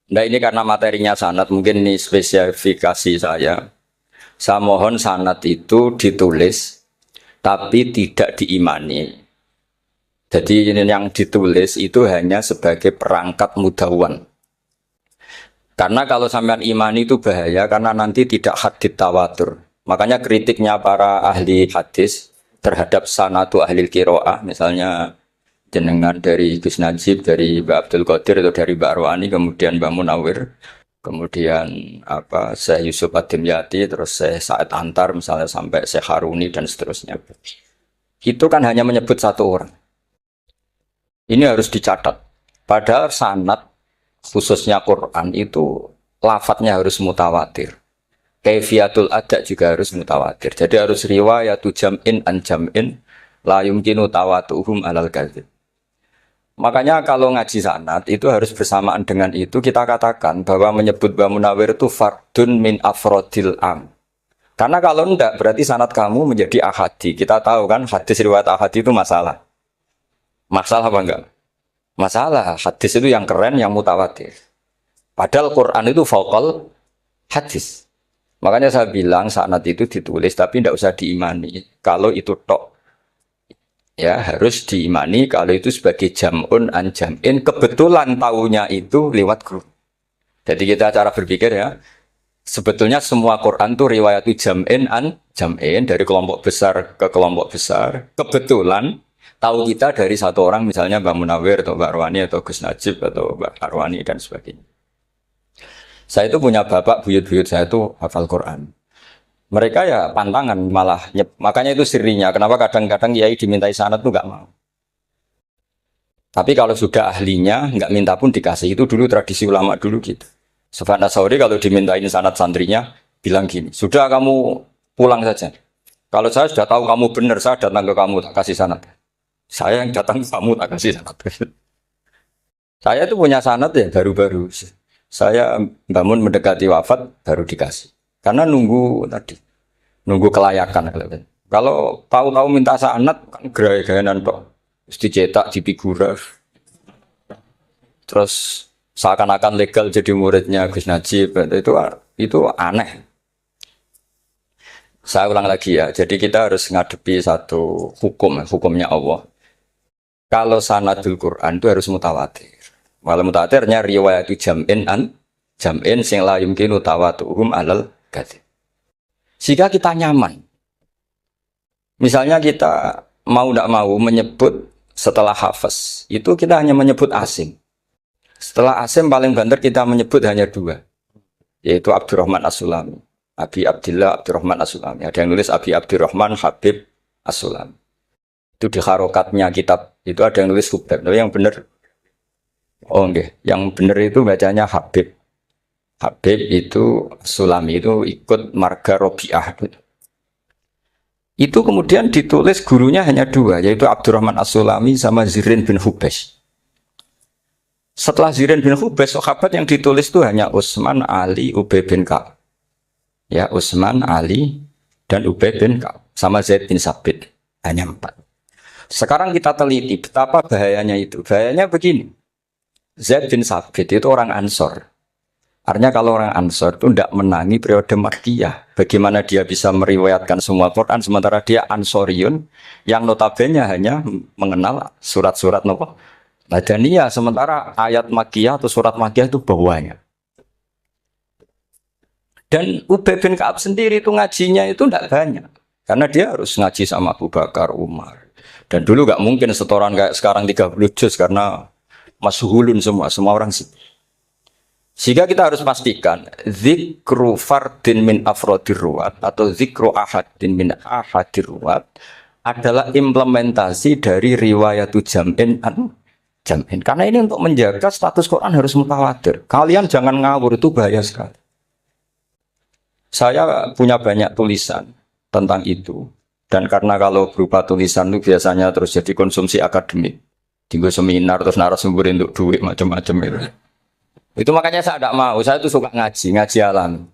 Nah ini karena materinya sanad, mungkin ini spesifikasi saya. Saya mohon sanad itu ditulis, tapi tidak diimani. Jadi ini yang ditulis itu hanya sebagai perangkat mudawwan. Karena kalau sampean imani itu bahaya, karena nanti tidak hadits tawatur. Makanya kritiknya para ahli hadis terhadap sanadu ahli qiraah, misalnya jenengan dari Gus Najib, dari Mbak Abdul Qadir atau dari Mbak Arwani, kemudian Mbak Munawir, kemudian apa Syekh Yusuf Ad-Dimyati, terus Syekh Sa'id Antar, misalnya sampai Syekh Haruni dan seterusnya. Itu kan hanya menyebut satu orang. Ini harus dicatat. Padahal sanad khususnya Quran itu lafadznya harus mutawatir. Kaifiyatul ada juga harus mutawatir. Jadi harus riwayatu jam'in an jam'in la yumkinu tawatuhum alal kadzib. Makanya kalau ngaji sanad itu harus bersamaan dengan itu kita katakan bahwa menyebut Mbah Munawir itu fardun min afrodil am. Karena kalau enggak berarti sanad kamu menjadi ahadi. Kita tahu kan hadis riwayat ahadi itu masalah. Masalah apa enggak? Masalah. Hadis itu yang keren, yang mutawatir. Padahal Quran itu fauqal hadis. Makanya saya bilang sanad itu ditulis tapi tidak usah diimani. Kalau itu tok, ya harus diimani kalau itu sebagai jam'un an jam'in. Kebetulan tahunya itu lewat guru. Jadi kita cara berpikir ya, sebetulnya semua Quran itu riwayat jam'in an jam'in dari kelompok besar ke kelompok besar. Kebetulan tahu kita dari satu orang, misalnya Mbak Munawir atau Mbak Arwani atau Gus Najib atau Mbak Arwani dan sebagainya. Saya itu punya bapak, buyut-buyut saya itu hafal Quran. Mereka ya pantangan malah, makanya itu sirinya. Kenapa kadang-kadang kiai dimintai sanad itu nggak mau. Tapi kalau sudah ahlinya nggak minta pun dikasih. Itu dulu tradisi ulama dulu gitu. Sufyan Ats-Tsauri kalau dimintain sanad santrinya bilang gini, sudah kamu pulang saja. Kalau saya sudah tahu kamu benar, saya datang ke kamu tak kasih sanad. Saya yang datang ke kamu tak kasih sanad. Saya itu punya sanad ya baru-baru. Saya bangun mendekati wafat baru dikasih. Karena nunggu tadi, nunggu kelayakan. Kalau tahu-tahu minta sanad kan gaya-gayanan tok. Terus dicetak di figura. Terus seakan-akan legal jadi muridnya Gus Najib. Itu aneh. Saya ulang lagi ya. Jadi kita harus ngadepi satu hukum, hukumnya Allah. Kalau sanadul Quran itu harus mutawatir. Walau mutawatirnya riwayat jam'in an jam'in sing la yumkinu tawatuhum alal kadzib. Sehingga kita nyaman. Misalnya kita mau tidak mau menyebut setelah hafaz, itu kita hanya menyebut asim. Setelah asim paling banter kita menyebut hanya dua, yaitu Abdurrahman As-Sulami, Abi Abdillah Abdurrahman As-Sulami. Ada yang nulis Abi Abdurrahman Habib As-Sulami. Itu di harokatnya kitab, itu ada yang nulis Hubeb. Tapi yang benar, oh enggak, yang benar itu bacanya Habib. Habib itu Sulami itu ikut marga Robi'ah. Itu kemudian ditulis gurunya hanya dua, yaitu Abdurrahman As-Sulami sama Zirin bin Hubesh. Setelah Zirin bin Hubesh, sahabat yang ditulis itu hanya Utsman, Ali, Ubay bin Ka'ab. Ya, Utsman, Ali, dan Ubay bin Ka'ab. Sama Zaid bin Sabit. Hanya 4. Sekarang kita teliti betapa bahayanya itu. Bahayanya begini. Zaid bin Sabit itu orang Ansor. Artinya kalau orang Ansor itu tidak menangi periode Makkiyah. Bagaimana dia bisa meriwayatkan semua Quran sementara dia Ansoriun yang notabene hanya mengenal surat-surat Madaniyah, sementara ayat Makkiyah atau surat Makkiyah itu bawahnya. Dan Ubay bin Ka'ab sendiri itu ngajinya itu tidak banyak. Karena dia harus ngaji sama Abu Bakar, Umar. Dan dulu nggak mungkin setoran kayak sekarang 30 juz karena masyhulun semua orang sih. Sehingga kita harus pastikan zikru fardin min afrodir ruwat atau zikru ahadin min ahadir ruwat adalah implementasi dari riwayatu jam'in an jam'in. Karena ini untuk menjaga status Quran harus mutawatir. Kalian jangan ngawur, itu bahaya sekali. Saya punya banyak tulisan tentang itu. Dan karena kalau berupa tulisan itu biasanya terus jadi konsumsi akademik. Tinggal seminar terus narasumber untuk duit macam-macam itu. Itu makanya saya tidak mau, saya itu suka ngaji alam.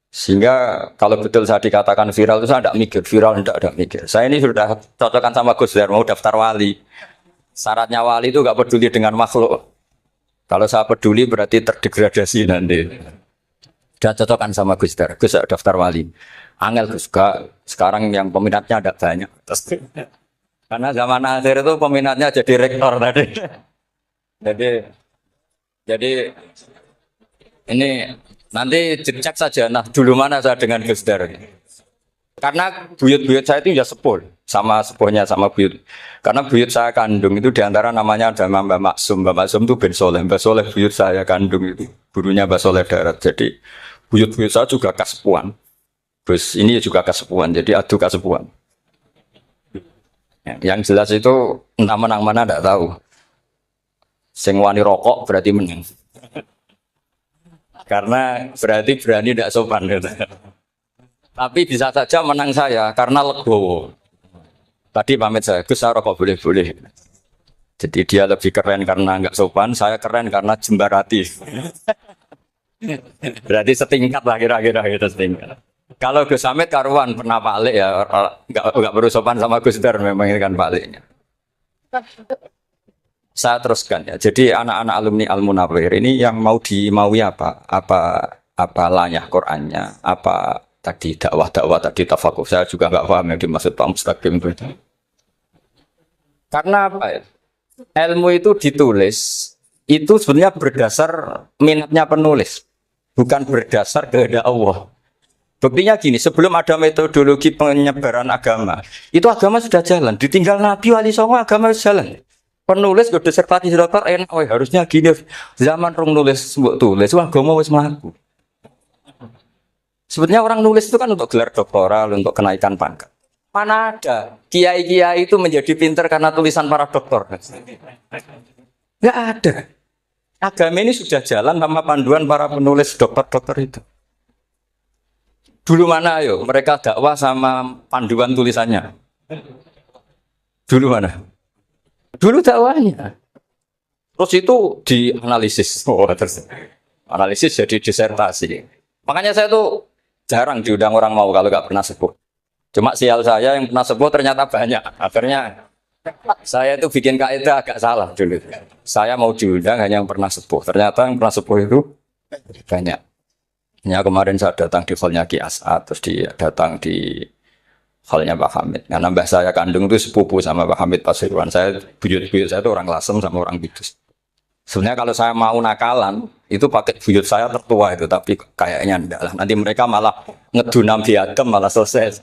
Sehingga kalau betul saya dikatakan viral itu saya tidak mikir, viral tidak mikir. Saya ini sudah cocokkan sama Gus Dur, mau daftar wali. Syaratnya wali itu nggak peduli dengan makhluk. Kalau saya peduli berarti terdegradasi nanti. Udah cocokkan sama Gus Dar. Gus daftar wali. Angel Gus sekarang yang peminatnya ada banyak. Karena zaman akhir itu peminatnya jadi rektor tadi. Jadi jadi ini nanti dicek saja. Nah dulu mana saya dengan Gus Dar. Karena buyut-buyut saya itu ya sepuh sama sepuhnya sama buyut. Karena buyut saya kandung itu diantara namanya ada Mbak Maksum. Mbak Maksum itu bin Soleh. Mbak Soleh buyut saya kandung itu gurunya Mbak Soleh Darat. Jadi buyut-buyut saya juga kasepuan. Terus ini juga kasepuan. Jadi adu kasepuan. Yang jelas itu entah menang mana tidak tahu. Sing wani rokok berarti menang. Karena berarti berani tidak sopan. Gitu. Tapi bisa saja menang saya karena legowo. Tadi pamit saya, Gus saya rokok boleh-boleh. Jadi dia lebih keren karena nggak sopan, saya keren karena jembarati. Berarti setingkat lah kira-kira gitu setingkat. Kalau Gus Hamid karuan pernah Pak ya, nggak perlu sopan sama Gus Dar memang ini kan Pak Aliknya. Saya teruskan ya. Jadi anak-anak alumni Al-Munawwir ini yang mau dimaui apa? Apa lanyah Qur'annya? Apa tadi dakwah tadi tafakuh? Saya juga nggak paham yang dimaksud Pak Mustaqim itu. Karena apa ya? Ilmu itu ditulis itu sebenarnya berdasar minatnya penulis, bukan berdasar kehendak Allah. Buktinya gini, sebelum ada metodologi penyebaran agama, itu agama sudah jalan. Ditinggal Nabi Wali Songo agama sudah jalan. Penulis gue disertasi dokter enak, harusnya gini. Zaman rong nulis tulis, agama wis mlaku. Sebetulnya orang nulis itu kan untuk gelar doktoral, untuk kenaikan pangkat. Mana ada kiai-kiai itu menjadi pinter karena tulisan para doktor? Nggak ada. Agama ini sudah jalan sama panduan para penulis dokter-dokter itu. Dulu mana ayo mereka dakwah sama panduan tulisannya? Dulu mana? Dulu dakwahnya. Terus itu dianalisis. Terus analisis jadi disertasi. Makanya saya tuh jarang diundang orang mau kalau nggak pernah sepuh. Cuma sial saya yang pernah sepuh ternyata banyak. Akhirnya saya itu bikin kaidah agak salah dulu. Saya mau diundang hanya yang pernah sepuh. Ternyata yang pernah sepuh itu banyak. Ya kemarin saya datang di hallnya Ki As'ad, terus datang di hallnya Pak Hamid. Karena mbah saya kandung itu sepupu sama Pak Hamid Pasuruan. Saya buyut-buyut saya itu orang Lasem sama orang Bidus. Sebenarnya kalau saya mau nakalan, itu pakai buyut saya tertua itu, tapi kayaknya enggak lah. Nanti mereka malah ngedunam di Adem, malah selesai.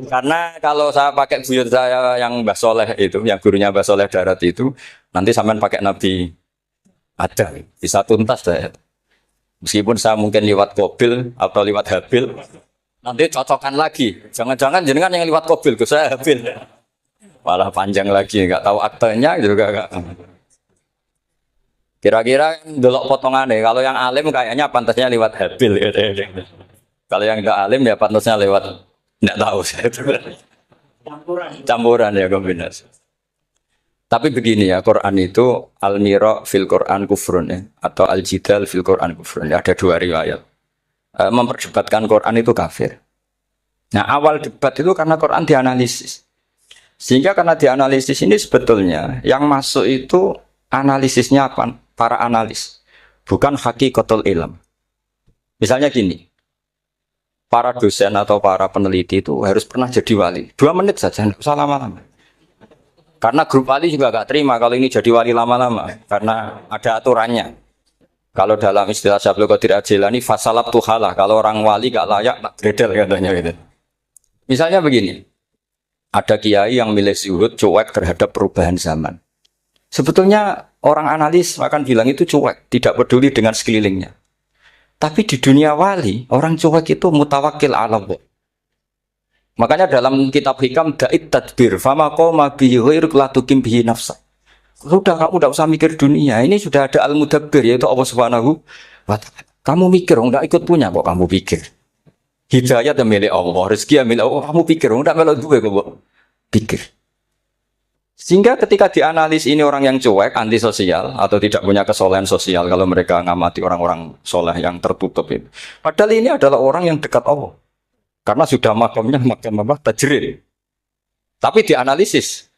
Karena kalau saya pakai buyut saya yang Mbah Soleh itu, yang gurunya Mbah Soleh Darat itu, nanti sampean pakai Nabi Adam, bisa tuntas saya. Meskipun saya mungkin lewat Qabil atau lewat Habil, nanti cocokkan lagi. Jangan-jangan jenengan yang lewat Qabil, ke saya Habil. Malah panjang lagi, nggak tahu aktenya juga nggak. Kira-kira delok potongannya, kalau yang alim kayaknya pantasnya lewat Habil. Kalau yang nggak alim ya pantasnya lewat, nggak tahu saya. Campuran ya kombinasi. Tapi begini ya, Quran itu al-mira fil Quran kufrun ya, atau al-jidal fil Quran kufrun. Ya, ada dua riwayat. Memperdebatkan Quran itu kafir. Nah, awal debat itu karena Quran dianalisis. Sehingga karena dianalisis ini sebetulnya yang masuk itu analisisnya apa? Para analis. Bukan hakikatul ilm. Misalnya gini. Para dosen atau para peneliti itu harus pernah jadi wali. 2 menit saja, tidak usah lama-lama. Karena grup wali juga gak terima kalau ini jadi wali lama-lama. Karena ada aturannya. Kalau dalam istilah Syaikhul Qadir Al-Jilani, fasalab tuhalah. Kalau orang wali gak layak, tak gredel katanya gitu. Misalnya begini. Ada kiai yang milih zuhud, cuek terhadap perubahan zaman. Sebetulnya orang analis akan bilang itu cuek. Tidak peduli dengan sekelilingnya. Tapi di dunia wali, orang cuek itu mutawakkil ala Allah. Makanya dalam kitab hikam da'it tadbir fama qoma bihi ghairuk la tuqim bihi nafsa. Sudah kamu tidak usah mikir dunia. Ini sudah ada al-mudabbir yaitu Allah Subhanahu wa taala. Kamu mikir enggak ikut punya kok kamu pikir. Hidayah itu milik Allah, rezeki milik Allah. Kamu pikir enggak melok duwe kok pikir. Sehingga ketika dianalisis ini orang yang cuek, antisosial atau tidak punya kesolehan sosial kalau mereka ngamati orang-orang soleh yang tertutup itu. Padahal ini adalah orang yang dekat Allah. Karena sudah makamnya makam apa? Tajrid. Tapi dianalisis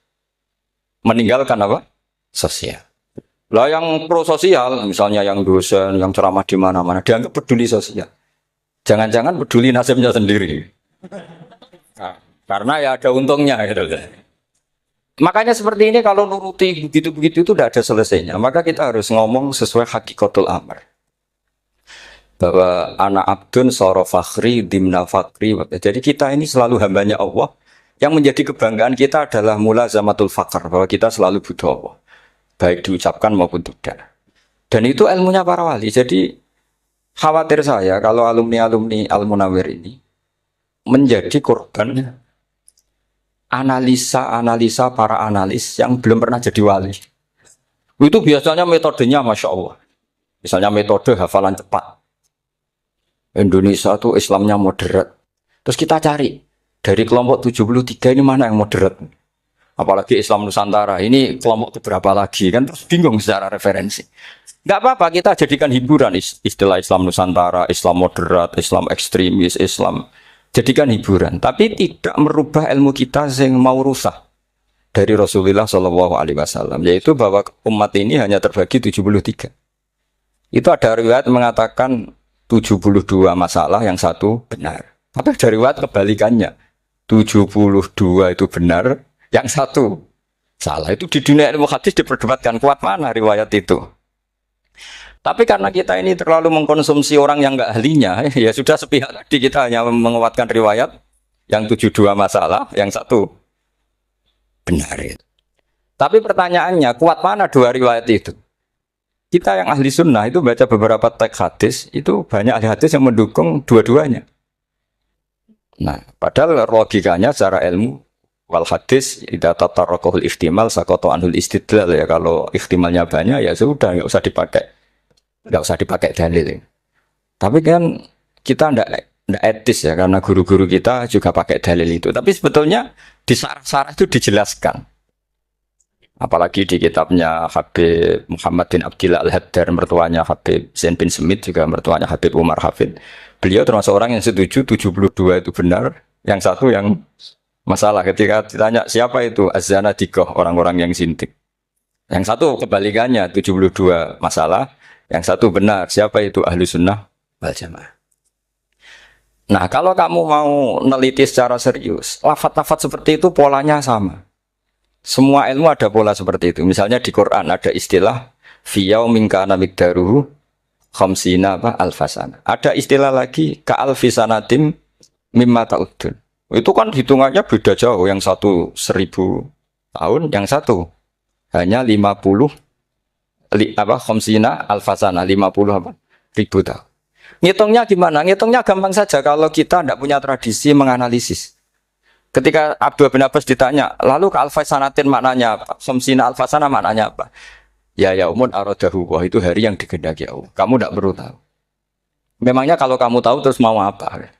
meninggalkan apa? Sosial. Lah yang pro sosial, misalnya yang dosen, yang ceramah di mana-mana, dianggap peduli sosial. Jangan-jangan peduli nasibnya sendiri. Nah, karena ya ada untungnya gitu. Makanya seperti ini kalau nuruti begitu-begitu itu tidak ada selesainya. Maka kita harus ngomong sesuai hakikatul amr. Bahwa anak abdun soro fakhri dimna fakri. Jadi kita ini selalu hambanya Allah. Yang menjadi kebanggaan kita adalah mulazamatul fakr. Bahwa kita selalu butuh Allah. Baik diucapkan maupun tidak. Dan itu ilmunya para wali. Jadi khawatir saya kalau alumni-alumni Al-Munawwir ini menjadi korban analisa-analisa para analis yang belum pernah jadi wali. Itu biasanya metodenya Masya Allah. Misalnya metode hafalan cepat. Indonesia tuh Islamnya moderat. Terus kita cari dari kelompok 73 ini mana yang moderat. Apalagi Islam Nusantara, ini kelompok keberapa lagi kan, terus bingung secara referensi. Nggak apa-apa, kita jadikan hiburan istilah Islam Nusantara, Islam moderat, Islam ekstremis, Islam. Jadikan hiburan, tapi tidak merubah ilmu kita yang mau rusak dari Rasulullah Shallallahu Alaihi Wasallam, yaitu bahwa umat ini hanya terbagi 73. Itu ada riwayat mengatakan 72 masalah, yang satu benar. Tapi ada riwayat kebalikannya, 72 itu benar, yang satu salah. Itu di dunia ilmu hadis diperdebatkan kuat mana riwayat itu. Tapi karena kita ini terlalu mengkonsumsi orang yang nggak ahlinya, ya sudah sepihak tadi kita hanya menguatkan riwayat yang 72 masalah, yang satu benar itu. Tapi pertanyaannya, kuat mana dua riwayat itu? Kita yang ahli sunnah itu baca beberapa teks hadis, itu banyak ahli hadis yang mendukung dua-duanya. Nah, padahal logikanya secara ilmu, wal hadis idza tatarraqahul ihtimal saqata anhul istidlal, ya kalau ihtimalnya banyak ya sudah nggak usah dipakai dalil. Tapi kan kita ndak etis ya, karena guru-guru kita juga pakai dalil itu. Tapi sebetulnya di sarah-sarah itu dijelaskan. Apalagi di kitabnya Habib Muhammad bin Abdillah Al-Haddar, mertuanya Habib Zain bin Smith, juga mertuanya Habib Umar Hafid. Beliau termasuk orang yang setuju 72 itu benar, yang satu yang masalah. Ketika ditanya siapa itu Az-Zanadiqah, orang-orang yang sintik. Yang satu kebalikannya, 72 masalah. Yang satu benar, siapa itu ahlu sunnah wal jamaah. Nah, kalau kamu mau neliti secara serius, lafaz-lafaz seperti itu polanya sama. Semua ilmu ada pola seperti itu. Misalnya di Quran ada istilah fiyau minkana mikdaruhu khamsina alfasana. Ada istilah lagi ka'alfisanatim mimma ta'udun. Itu kan hitungannya beda jauh. Yang satu 1000 tahun, yang satu hanya 50 khamsina alfasana, 50 ribu tahun. Ngitungnya gimana? Ngitungnya gampang saja kalau kita tidak punya tradisi menganalisis. Ketika Abdul bin Abbas ditanya, lalu ke alfasanatin maknanya apa? Khamsina alfasana maknanya apa? Ya yaumun aradahu, wah itu hari yang dikehendaki Allah. Kamu tidak perlu tahu. Memangnya kalau kamu tahu terus mau apa?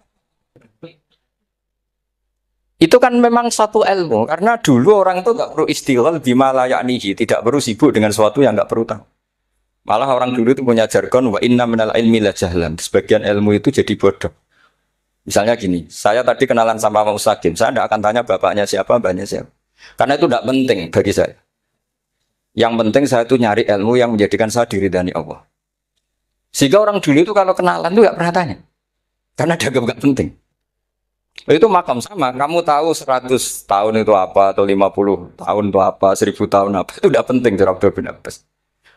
Itu kan memang satu ilmu, karena dulu orang itu nggak perlu istighal bima la ya'nihi, tidak perlu sibuk dengan sesuatu yang nggak perlu tahu. Malah orang dulu itu punya jargon wa inna minal ilmi la jahlan. Sebagian ilmu itu jadi bodoh. Misalnya gini, saya tadi kenalan sama Pak Mustaqim, saya tidak akan tanya bapaknya siapa, mbaknya siapa. Karena itu tidak penting bagi saya. Yang penting saya itu nyari ilmu yang menjadikan saya diridani Allah. Sehingga orang dulu itu kalau kenalan itu nggak pernah tanya. Karena dianggap nggak penting. Itu makam sama, kamu tahu 100 tahun itu apa, atau 50 tahun itu apa, 1000 tahun apa, itu tidak penting dari Abdul bin Abbas.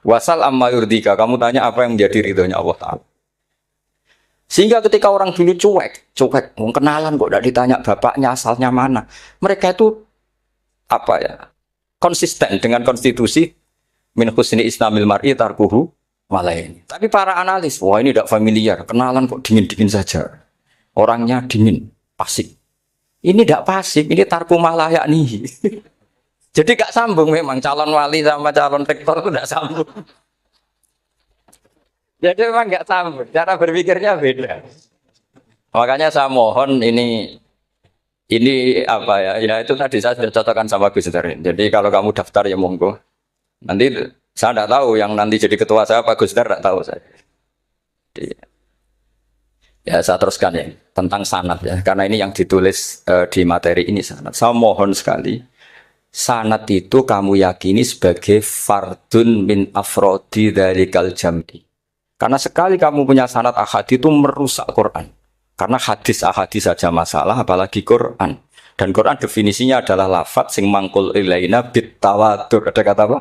Wasal amma yurdika, kamu tanya apa yang menjadi ridhonya Allah Ta'ala. Sehingga ketika orang dulu cuek, mau kenalan kok tidak ditanya bapaknya asalnya mana. Mereka itu apa ya, konsisten dengan konstitusi min husni islamil mar'i tarkuhu malaini. Tapi para analis, wah ini tidak familiar, kenalan kok dingin-dingin saja. Orangnya dingin. Pasif. Ini tidak pasif, ini tarku malah yakni. Jadi gak sambung memang calon wali sama calon rektor itu tidak sambung. Jadi memang gak sambung, cara berpikirnya beda. Makanya saya mohon ini apa ya? Ya itu tadi saya sudah cocokkan sama Gus Darin. Jadi kalau kamu daftar ya monggo. Nanti saya tidak tahu yang nanti jadi ketua saya Pak Gus Dar, tidak tahu saya. Jadi, ya saya teruskan ya tentang sanad ya, karena ini yang ditulis di materi ini sanad. Saya mohon sekali sanad itu kamu yakini sebagai fardun min afrodi dzalikal jam'i. Karena sekali kamu punya sanad ahad itu merusak Quran. Karena hadis saja masalah, apalagi Quran. Dan Quran definisinya adalah lafadz sing mangkul ilaina bit tawatur. Ada kata apa?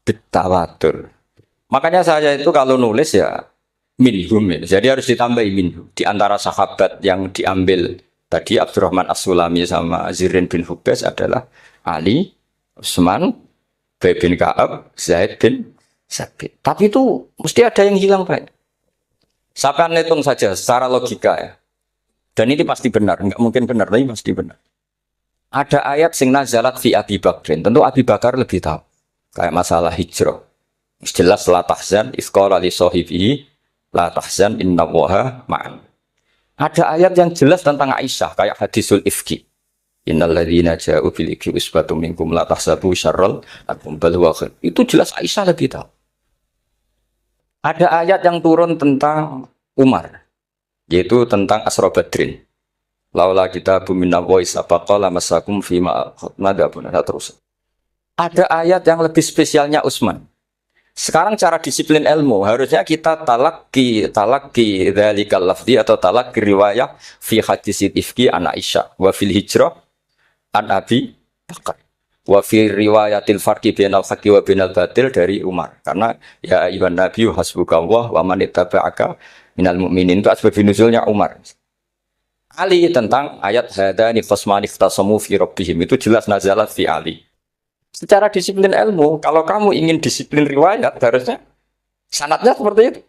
Bit tawatur. Makanya saya itu kalau nulis ya minhum ya. Jadi harus ditambahi minhum. Di antara sahabat yang diambil tadi Abdurrahman As-Sulami sama Zirin bin Hubes adalah Ali, Utsman, Ubay bin Ka'ab, Zaid bin Sabit. Tapi itu mesti ada yang hilang, Pak. Saya hitung saja secara logika ya. Dan ini pasti benar, enggak mungkin benar, tapi pasti benar. Ada ayat sing nazalat fi Abi Bakrin. Tentu Abi Bakar lebih tahu. Kayak masalah hijrah. Jelas la tahzan isqala li sahibihi la tahzan innallaha ma'an. Ada ayat yang jelas tentang Aisyah kayak hadisul ifki. Innal ladzina ja'u bil ifki usbatum minkum la tahsabu syarral lakum bal huwa khair. Itu jelas Aisyah lebih tahu. Ada ayat yang turun tentang Umar, yaitu tentang Asra Badrin. Laula kita bumina voice apaqala masakum fima madabun terus. Ada ayat yang lebih spesialnya Utsman. Sekarang cara disiplin ilmu harusnya kita talaqi dzalikal lafzi atau talaqi riwayah fi hadisil ifki an Aisyah wa fil hijrah an Abi Bakar wa fi riwayatil farqi bainal haqqi wa bainal batil dari Umar. Karena ya ayyuhan nabiyyu hasbukallah wa man ittaba'aka minal mu'minin itu asbab nuzulnya Umar. Ali tentang ayat hadani khasmani ikhtasamu fi rabbihim itu jelas nazalat fi Ali. Secara disiplin ilmu, kalau kamu ingin disiplin riwayat harusnya sanadnya seperti itu.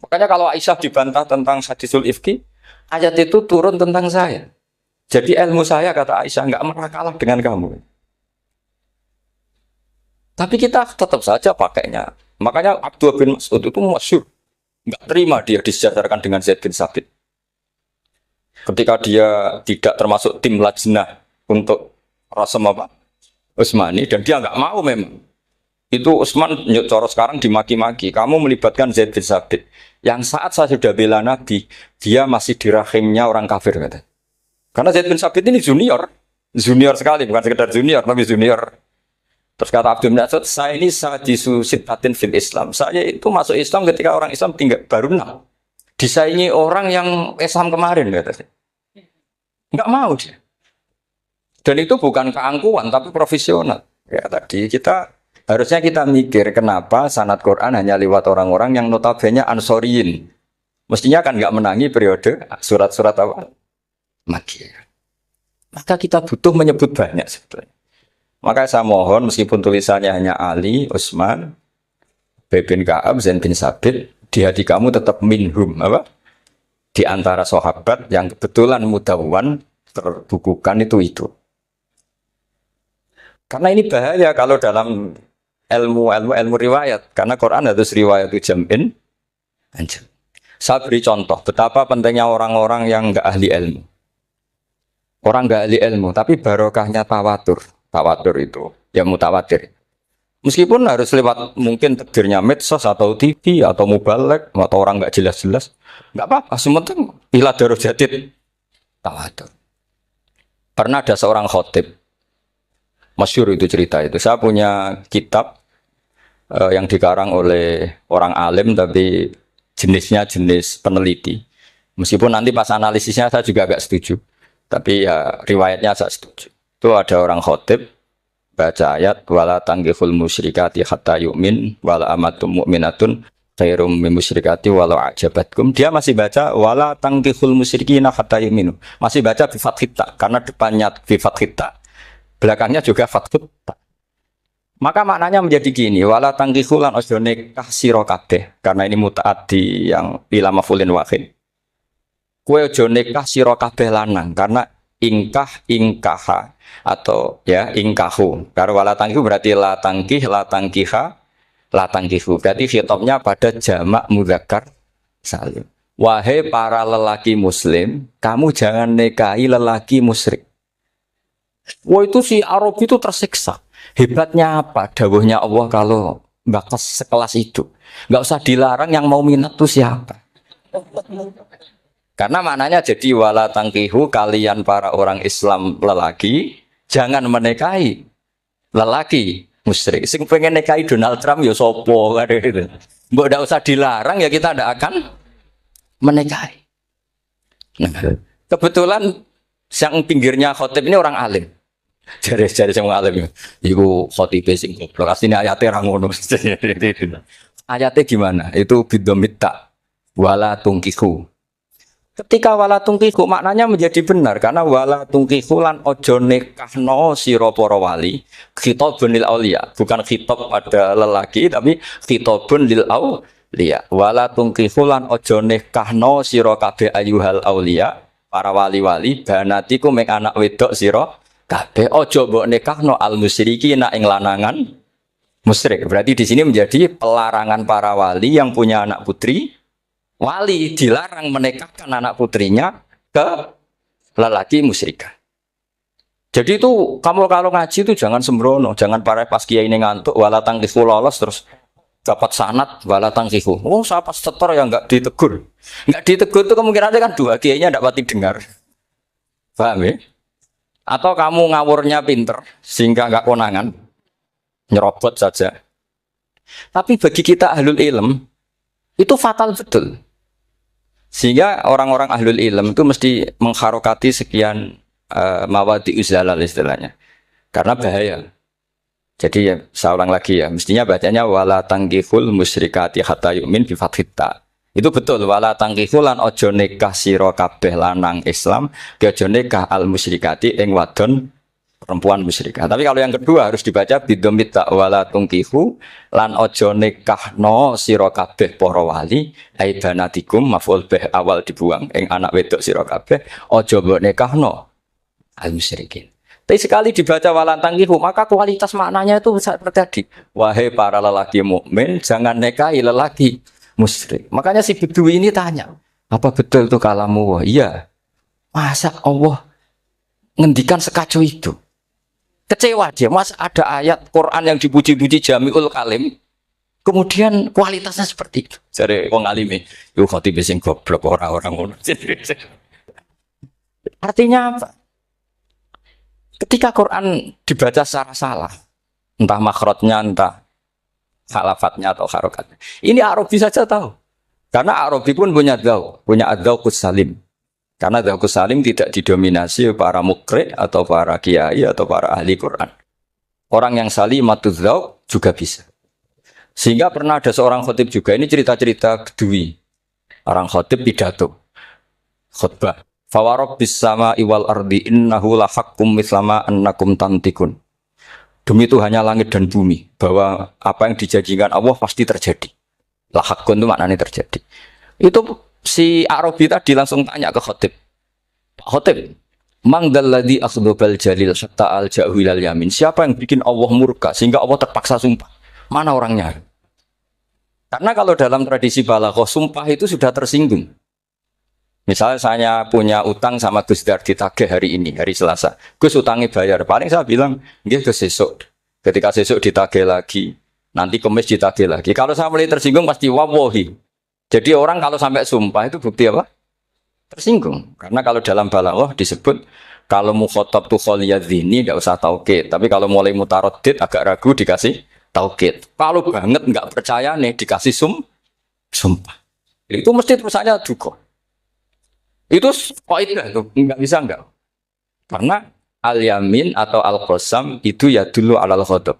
Makanya kalau Aisyah dibantah tentang hadisul ifki, ayat itu turun tentang saya. Jadi ilmu saya kata Aisyah enggak pernah kalah dengan kamu. Tapi kita tetap saja pakainya. Makanya Abdullah bin Mas'ud itu masyhur. Enggak terima dia disejajarkan dengan Zaid bin Sabit. Ketika dia tidak termasuk tim lajnah untuk Rasam apa? Utsmani dan dia enggak mau memang. Itu Utsman coro sekarang dimaki-maki. Kamu melibatkan Zaid bin Sabit. Yang saat saya sudah bela Nabi, dia masih di rahimnya orang kafir kata. Karena Zaid bin Sabit ini junior sekali, bukan sekedar junior, tapi junior. Terus kata Abdul bin Mas'ud, saya ini sadisu sittatin fil Islam. Saya itu masuk Islam ketika orang Islam tinggal baru 6. Disaingi orang yang Islam kemarin katanya. Enggak mau dia. Dan itu bukan keangkuhan tapi profesional. Ya tadi harusnya kita mikir kenapa sanad Quran hanya lewat orang-orang yang notabene ansoriyin. Mestinya kan enggak menangi periode surat-surat apa? Makkiyah. Maka kita butuh menyebut banyak sebetulnya. Maka saya mohon meskipun tulisannya hanya Ali, Utsman, Ubay bin Ka'ab, Zaid bin Sabit, di hati kamu tetap minhum apa? Di antara sahabat yang kebetulan mudawwan terbukukan itu. Karena ini bahaya kalau dalam ilmu riwayat, karena Quran harus riwayat itu jam'in anjam. Saya beri contoh betapa pentingnya orang-orang yang enggak ahli ilmu. Orang enggak ahli ilmu, tapi barokahnya tawatur. Tawatur itu ya mutawatir. Meskipun harus lewat mungkin takdirnya medsos atau TV atau mubalek atau orang nggak jelas-jelas, nggak apa-apa. Sementing ila darajatid tawatur. Pernah ada seorang khotib, masyhur itu cerita itu. Saya punya kitab yang dikarang oleh orang alim tapi jenisnya jenis peneliti. Meskipun nanti pas analisisnya saya juga agak setuju, tapi ya riwayatnya saya setuju. Itu ada orang khotib baca ayat wala tanggihul musyrikati hatta yu'min wala amatum mu'minatun khairum min musyrikati walau ajabatkum. Dia masih baca wala tanggihul musyrikina hatta yu'minu. Masih baca bi fathita karena depannya bi fathita. Belakangnya juga fathita. Maka maknanya menjadi gini, wala tanggihul lan ojo nikah sira kabeh karena ini mutaaddi yang ila mafulin wahid. Kowe ojo nikah sira kabeh lanang karena ingkaha atau ya ingkahu. Karena wala tangkihu berarti la tangkih, la tangkiha, la tangkihu. Berarti khitabnya pada jamak mudzakkar salim. Wahai para lelaki muslim, kamu jangan nikahi lelaki musyrik. Wah itu si Arab itu tersiksa. Hebatnya apa? Dawuhnya Allah kalau bakas sekelas itu. Enggak usah dilarang, yang mau minat itu siapa? Karena maknanya jadi wala tangkihu, kalian para orang Islam lelaki jangan menikahi lelaki musyrik. Sing pengen nikahi Donald Trump ya sopo kan gitu. Mbok ndak usah dilarang ya kita ndak akan menikahi. Nah, kebetulan yang pinggirnya khotib ini orang alim. Jari-jari sing alim. Iku khotibe sing goblok. Asline ayate ra ngono. Ayatnya gimana? Itu bidomita wala tungkihu. Ketika wala tungkihu maknanya menjadi benar karena wala tungkihu lan ojo nikahno sira para wali khitabun lil auliya, bukan khitab pada lelaki tapi khitabun lil auliya. Wala tungkihu lan ojo nikahno sira kabeh ayuhal auliya, para wali-wali banatiku mek anak wedok sira kabeh ojo mbok nikahno al musyriki nak ing lanangan musyrik. Berarti di sini menjadi pelarangan para wali yang punya anak putri. Wali dilarang menikahkan anak putrinya ke lelaki musyrikah. Jadi itu kamu kalau ngaji itu jangan sembrono, jangan para pas kiai ini ngantuk wala tangkihu lolos terus dapat sanad wala tangkihu. Oh, siapa setor yang enggak ditegur. Enggak ditegur itu kemungkinannya kan dua kiainya enggak pati dengar. Paham ya? Atau kamu ngawurnya pinter sehingga enggak konangan. Nyerobot saja. Tapi bagi kita ahlul ilm itu fatal betul. Sehingga orang-orang ahlul ilm itu mesti mengharokati sekian mawadi uzalal istilahnya. Karena bahaya. Jadi ya, saya ulang lagi ya, mestinya bacanya wala tangkihul musyrikati hatta yu'min bi fathita. Itu betul wala tangkihul lan ojo nikah sira kabeh lanang Islam, ke ojo nikah al musyrikati ing wadon perempuan musyrikah. Tapi kalau yang kedua harus dibaca bidomita wala tungkihu lan ojo nikahno sira kabeh para wali aibanatikum maf'ul bih awal dibuang ing anak wedok sira kabeh ojo mbok nikahno al musyrikin. Tapi sekali dibaca wala tungkihu maka kualitas maknanya itu terjadi. Wahai para lelaki mukmin jangan nikahi lelaki musyrik. Makanya si Bidui ini tanya, apa betul itu kalamu? Iya. Masa Allah ngendikan sekacau itu? Kecewa dia, mas ada ayat Quran yang dipuji-puji Jami'ul Kalim kemudian kualitasnya seperti itu. Jadi wong alime yo khotib sing goblok orang-orang ngono. Artinya apa? Ketika Quran dibaca secara salah, entah makhrajnya, entah halafatnya atau harokatnya. Ini Arabi saja tahu. Karena Arabi pun punya adzauqus salim. Karena adzauqus salim tidak didominasi para mukri atau para kiai atau para ahli Quran. Orang yang salimatuz dzauq juga bisa. Sehingga pernah ada seorang khotib juga, ini cerita-cerita Bedui. Orang khotib pidato. Khutbah. Fawarabbis sama'i wal ardi innahu lahaqqum mislama annakum tantikun. Demi Tuhannya langit dan bumi, bahwa apa yang dijanjikan Allah pasti terjadi. Lahaqqun itu maknanya terjadi. Itu si Arabi tadi langsung tanya ke khotib. Pak khotib, mang dalladzi akhdhabal jalil hatta al-ja'u ilal yamin. Siapa yang bikin Allah murka sehingga Allah terpaksa sumpah? Mana orangnya? Karena kalau dalam tradisi balaghah sumpah itu sudah tersinggung. Misalnya saya punya utang sama Gus Dar ditagih hari ini, hari Selasa. Gus utangnya bayar. Paling saya bilang, nggih Gus sesuk. Ketika sesuk ditagih lagi, nanti Kamis ditagih lagi. Kalau saya mulai tersinggung pasti wawahi. Jadi orang kalau sampai sumpah itu bukti apa? Tersinggung. Karena kalau dalam balaghah disebut kalau mukhatab tu kholiyadzini tidak usah taukid. Tapi kalau mulai mutaroddid agak ragu dikasih taukid. Kalau banget nggak percaya nih dikasih sumpah. Itu mesti terusannya duga. Itu kaidah tuh nggak bisa enggak. Karena al-yamin atau al-qasam itu ya dulu alal ghadab.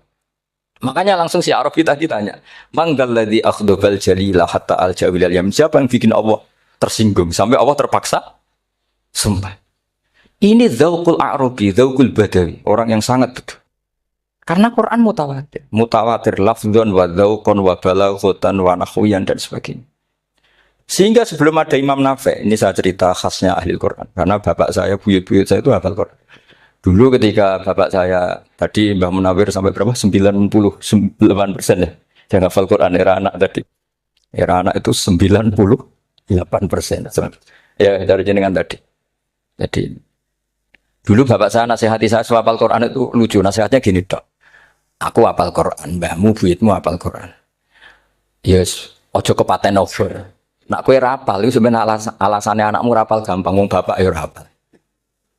Makanya langsung si Arabi tadi tanya, "Man dalladzi akhdhabal jalila hatta al-jawil al-yam?" Siapa yang bikin Allah tersinggung sampai Allah terpaksa sumpah. Ini dzauqul Arabi, dzauqul Badawi, orang yang sangat betul. Karena Quran mutawatir, mutawatir lafdzun wa dzauqun wa balaghatan wa nahwiyan dan sebagainya. Sehingga sebelum ada Imam Nafi', ini saya cerita khasnya ahli Quran, karena bapak saya, buyut-buyut saya itu hafal Quran. Dulu ketika bapak saya, tadi Mbah Munawir sampai berapa? 98% ya. Yang hafal Quran, era anak tadi. Era anak itu 98%. Ya, dari jenengan tadi. Jadi, dulu bapak saya nasihati saya soal hafal Quran itu lucu. Nasihatnya gini, Dok. Aku hafal Quran, mbahmu, buyutmu hafal Quran. Yes, ojo kepaten over. Nak kowe rapal itu sebenarnya alasannya anakmu rapal gampang, wong bapak ya rapal.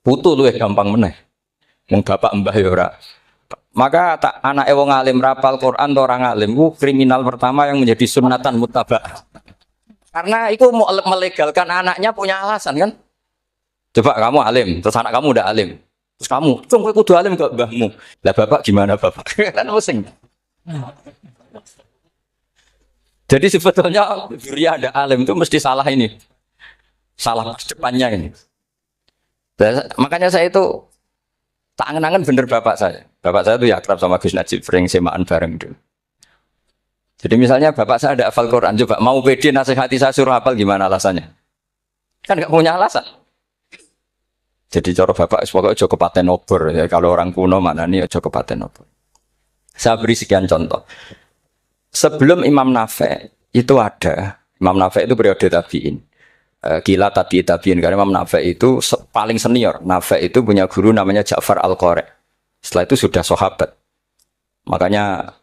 Putu luwih gampang meneh. Wong bapak mbah ya ora Maka tak anak wong alim rapal Quran atau orang alim, kriminal pertama yang menjadi sunatan mutabak. Karena itu mau melegalkan anaknya punya alasan kan? Coba kamu alim, terus anak kamu udah alim, terus kamu, cung kowe kudu alim ke mbahmu. Lah bapak gimana bapak? Kan pusing. Jadi sebetulnya diri ada alim itu mesti salah ini, salah depannya ini. Makanya saya itu tak angen-angen bener bapak saya. Bapak saya tuh ya akrab sama Gus Najib, sering semaan bareng dulu. Jadi misalnya bapak saya ada hafal Quran, coba mau pede nasihati saya suruh hafal gimana alasannya? Kan nggak punya alasan. Jadi cara bapak pokoknya Joko Paten Obor ya. Kalau orang kuno mana nih Joko Paten Obor. Saya beri sekian contoh. Sebelum Imam Nafi itu ada, Imam Nafi itu periode tabiin. Gila tabiin karena Imam Nafi itu paling senior. Nafi itu punya guru namanya Ja'far Al-Qari. Setelah itu sudah sahabat. Makanya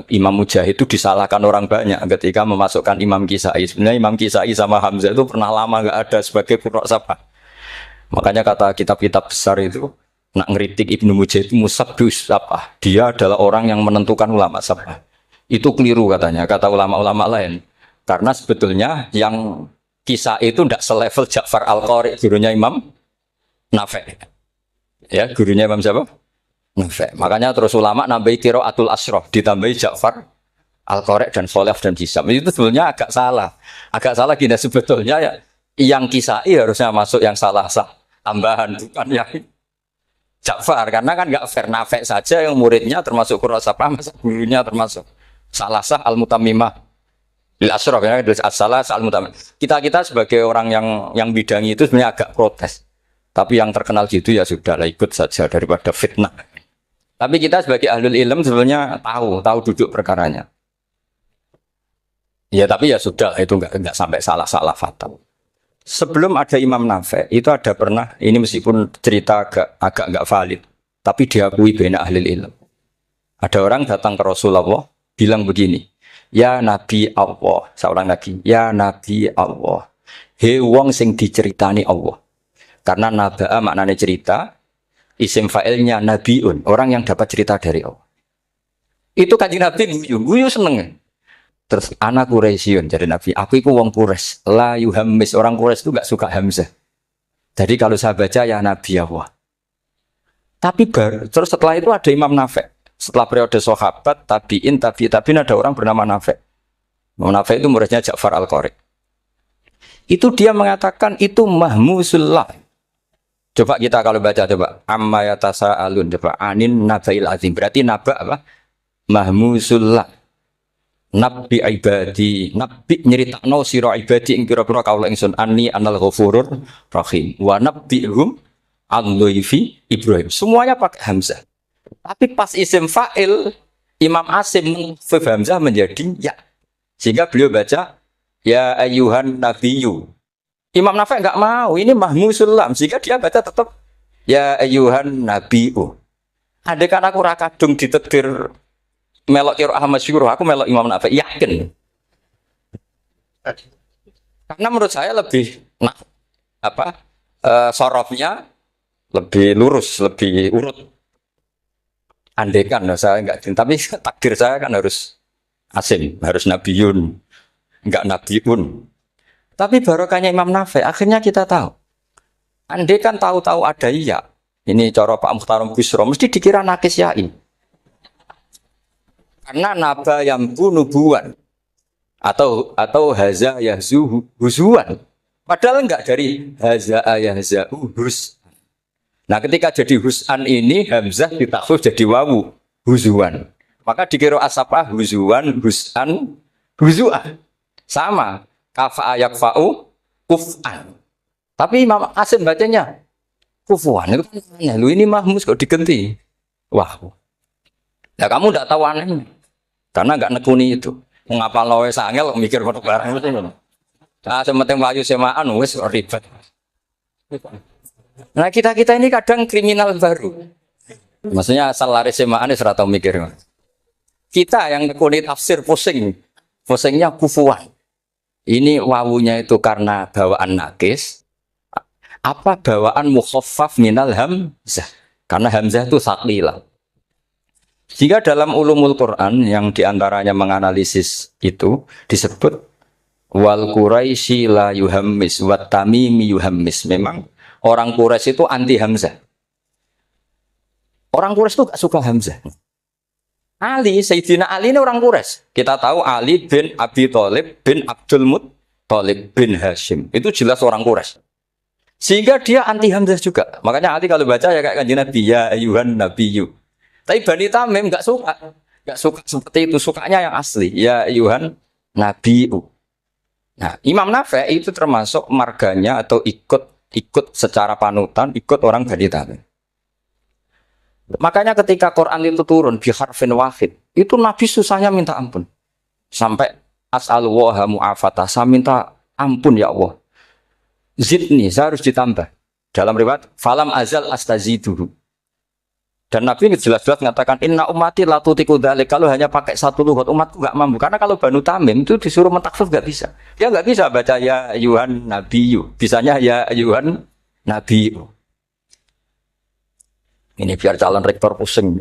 Imam Mujahid itu disalahkan orang banyak ketika memasukkan Imam Kisai. Sebenarnya Imam Kisai sama Hamzah itu pernah lama nggak ada sebagai qurra sabah. Makanya kata kitab-kitab besar itu nak ngeritik Ibnu Mujahid musabbus sabah. Dia adalah orang yang menentukan ulama sabah. Itu keliru katanya, kata ulama-ulama lain. Karena sebetulnya yang Kisai itu tidak selevel Ja'far Al-Qari, gurunya Imam Nafi. Ya, gurunya Imam siapa? Nafi. Makanya terus ulama nambahi qiraatul asyraf, ditambahi Ja'far Al-Qari dan Sholeh dan Hisam. Itu sebetulnya agak salah. Agak salah gini sebetulnya ya yang Kisai harusnya masuk yang salah sah tambahan bukan yang Ja'far karena kan enggak fair Nafi saja yang muridnya termasuk qurra sabah, masa gurunya termasuk salah sah al-mutammimah lil asyraf ya as-salah al-mutammimah. Kita sebagai orang yang bidangi itu sebenarnya agak protes. Tapi yang terkenal gitu ya sudahlah ikut saja daripada fitnah. Tapi kita sebagai ahlul ilm sebenarnya tahu duduk perkaranya. Ya tapi ya sudah itu enggak sampai salah fatal. Sebelum ada Imam Nafi itu ada pernah ini meskipun cerita agak enggak valid, tapi diakui bena ahlul ilm. Ada orang datang ke Rasulullah bilang begini, ya Nabi Allah, seorang lagi, ya Nabi Allah, he wong sing diceritani Allah. Karena naba'a maknanya cerita, isim fa'ilnya nabiun, orang yang dapat cerita dari Allah. Itu kanjeng Nabi guyu seneng. Terus anak Quraisyun jadi Nabi, aku itu wong Quraisy, la yuhammis, orang Quraisy itu enggak suka hamzah. Jadi kalau saya baca ya Nabi Allah. Tapi terus setelah itu ada Imam Nafi. Setelah periode sahabat, tabiin ada orang bernama Nafi. Imam Nafi itu muridnya Ja'far Al-Qari. Itu dia mengatakan itu mahmusullah. Coba kita kalau baca coba amma yatasaalun coba anin nabail azim berarti naba apa? Mahmusullah. Nabi ibadi, nabi nyeritakno sira ibadi ing pira-pira kaula ingsun anni anal ghafurur rahim wa nabbihum al-dhaifi Ibrahim. Semuanya pakai hamzah. Tapi pas isim fa'il Imam Asim mengfif hamzah menjadi ya. Sehingga beliau baca ya ayyuhan nabiyyu. Imam Nafi enggak mau, ini mahmusul lam, sehingga dia baca tetap ya ayyuhan nabiyyu. Andai kan aku ra kadung ditetir melok qiraah masyhur, aku melok Imam Nafi, yakin. Karena menurut saya lebih sorofnya lebih lurus, lebih urut. Andai kan saya enggak, tapi takdir saya kan harus Asim, harus nabiyun, enggak nabiun. Tapi barokahnya Imam Nafi, akhirnya kita tahu. Andai kan tahu-tahu ada iya. Ini cara Pak Mukhtarom Busro, mesti dikira nakis ya'i. Karena naba yang nubuwan. Atau haza yahzu huzuan. Padahal enggak dari haza yahza hus. Nah ketika jadi hus'an ini, hamzah ditakhfif jadi wawu, huzuan. Maka dikira asapah huzuan, hus'an, huzuan. Sama. Kafa yakfa'u kuf'an. Tapi Imam Asim bacanya kufuan. Itu kan lu ini mahmus kok diganti. Wah. Ya kamu enggak tahu anehnya. Karena enggak nekuni itu. Mengapa loe sangel mikir kok barang mesti ngono. Nah, sementing wayu semaan wis ribet. Nah, kita ini kadang kriminal baru. Maksudnya asal laris semaan wis ora tau mikir. Kita yang nekuni tafsir pusing. Pusingnya kufuan. Ini wawunya itu karena bawaan nakis, apa bawaan mukhaffaf minal hamzah? Karena hamzah itu saqilah. Jika dalam ulumul Quran yang diantaranya menganalisis itu disebut wal Quraisy la yuhammis wat tamimi yuhammis. Memang orang Quraisy itu anti Hamzah. Orang Quraisy itu gak suka Hamzah. Ali, Sayyidina Ali ini orang Quraisy. Kita tahu Ali bin Abi Thalib bin Abdul Muttalib bin Hashim. Itu jelas orang Quraisy. Sehingga dia anti Hamzah juga. Makanya Ali kalau baca ya kayak kanjeng Nabi ya ayuhan nabiyyu. Tapi Bani Tamim nggak suka, nggak suka seperti itu, sukanya yang asli. Ya Yuhan Nabiu. Nah, Imam Nafi' itu termasuk marganya atau ikut secara panutan, ikut orang Bani Tamim. Makanya ketika Quran itu turun bi harfin wahid, itu Nabi susahnya minta ampun. Sampai as'alullaha mu'afatah, saya minta ampun ya Allah. Zidni, saya harus ditambah. Dalam riwayat, falam azal astaziduhu. Dan Nabi jelas-jelas mengatakan inna ummati la tutiku dzalik, kalau hanya pakai satu lughat umatku enggak mampu. Karena kalau Banu Tamim itu disuruh mentakhfif enggak bisa. Dia enggak bisa baca ya ayuhan nabiyyu. Bisanya ya ayuhan nabiyyu. Ini biar calon rektor pusing.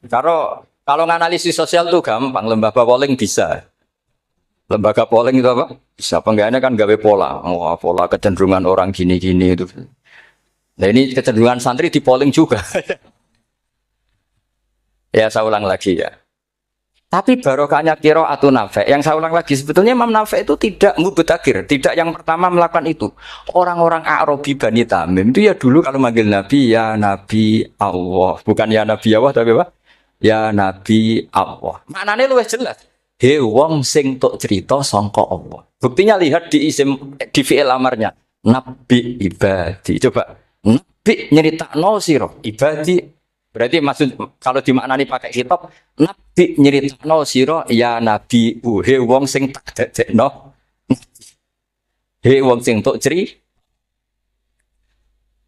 Kalau nganalisis sosial tuh gampang, lembaga polling bisa. Lembaga polling itu apa? Bisa penggayanya kan gawe pola. Oh, pola kecenderungan orang gini-gini itu. Nah ini kecenderungan santri di polling juga. Ya saya ulang lagi ya. Tapi barokahnya qiraatun Nafi'. Yang saya ulang lagi sebetulnya Imam Nafi' itu tidak mubtagir, tidak yang pertama melakukan itu. Orang-orang Arabi Bani Tamim itu ya dulu kalau manggil Nabi ya Nabi Allah, bukan ya Nabi Allah tapi apa? Ya Nabi Allah. Maknanya luwih jelas. He wong sing tok cerita sangka Allah. Buktinya lihat di isim di fi'il amarnya. Nabi ibadi. Coba Nabi nyeritakno sira ibadi, berarti maksud kalau dimaknani pakai kitab Nabi nyeritakno sira ya nabi he wong sing tak dadekno he wong sing tok ceri,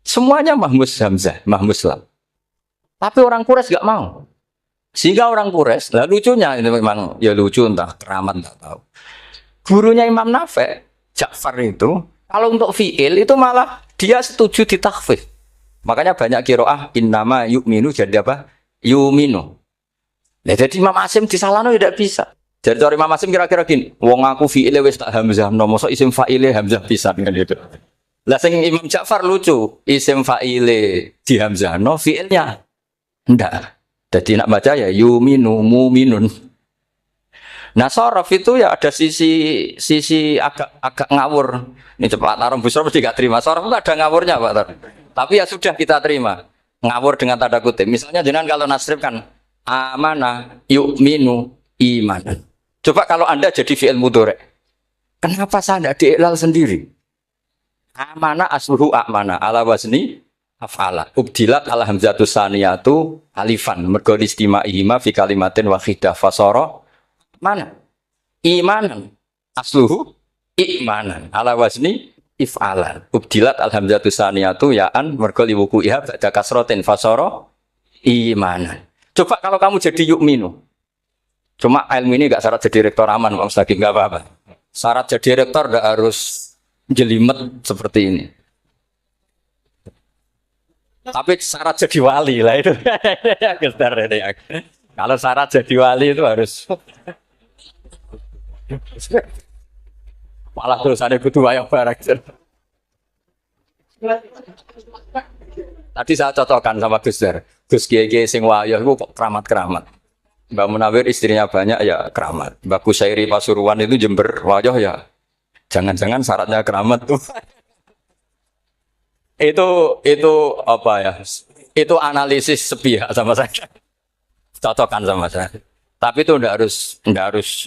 semuanya mahmus hamzah mahmus lam. Tapi orang Quraisy enggak mau, sehingga orang Quraisy lah lucunya ini memang ya lucu entah keramat enggak tahu, gurunya Imam Nafi' Ja'far itu kalau untuk fi'il itu malah dia setuju ditakhfif. Makanya banyak qiraah innama yu'minu jadi apa? Yu'minu. Nah, jadi Imam Asim disalahno tidak bisa. Jadi cara Imam Asim kira-kira gini, wong aku fi'ile wis tak hamzah, mosok isim fa'ile hamzah pisan kan itu. Lah sing Imam Ja'far lucu, isim fa'ile di hamzahno fi'ilnya ndak. Jadi nak baca ya yu'minu mu'minun. Nah, sorof itu ya ada sisi agak ngawur. Ini cepat taruh busur mesti gak terima. Sorof itu ada ngawurnya Pak Tar. Tapi ya sudah kita terima. Ngawur dengan tanda kutip. Misalnya jangan kalau nasrif kan amana yu'minu imanan. Coba kalau Anda jadi fi'il mudhari'. Kenapa saya tidak diiklal sendiri? Amana asluhu amana ala wazni af'ala. Ubdilat ala hamzatus saniyatu alifan. Mergo istima'ihima fi kalimatin wahidah fasara mana? Imanan. Asluhu imanan ala wazni if'alan. Ubdilat alhamzatu saniyatu ya'an mergo liwuqu'iha ba'da kasratin fasara imanan. Coba kalau kamu jadi yu'minu. Cuma ilmu ini enggak syarat jadi rektor aman, Bang Ustaz, enggak apa-apa. Syarat jadi rektor enggak harus jelimet seperti ini. Tapi syarat jadi wali lah itu. Kalau syarat jadi wali itu harus malah terus ada butuh wayang barang. Tadi saya cocokkan sama Gus Dar. Gus Kiai sing wayah itu kok keramat-keramat. Mbak Munawir istrinya banyak ya keramat. Mbak Kusairi Pasuruan itu Jember wayah ya. Jangan-jangan syaratnya keramat tuh. itu apa ya? Itu analisis sepihak sama saya. Cocokkan sama saya. Tapi itu enggak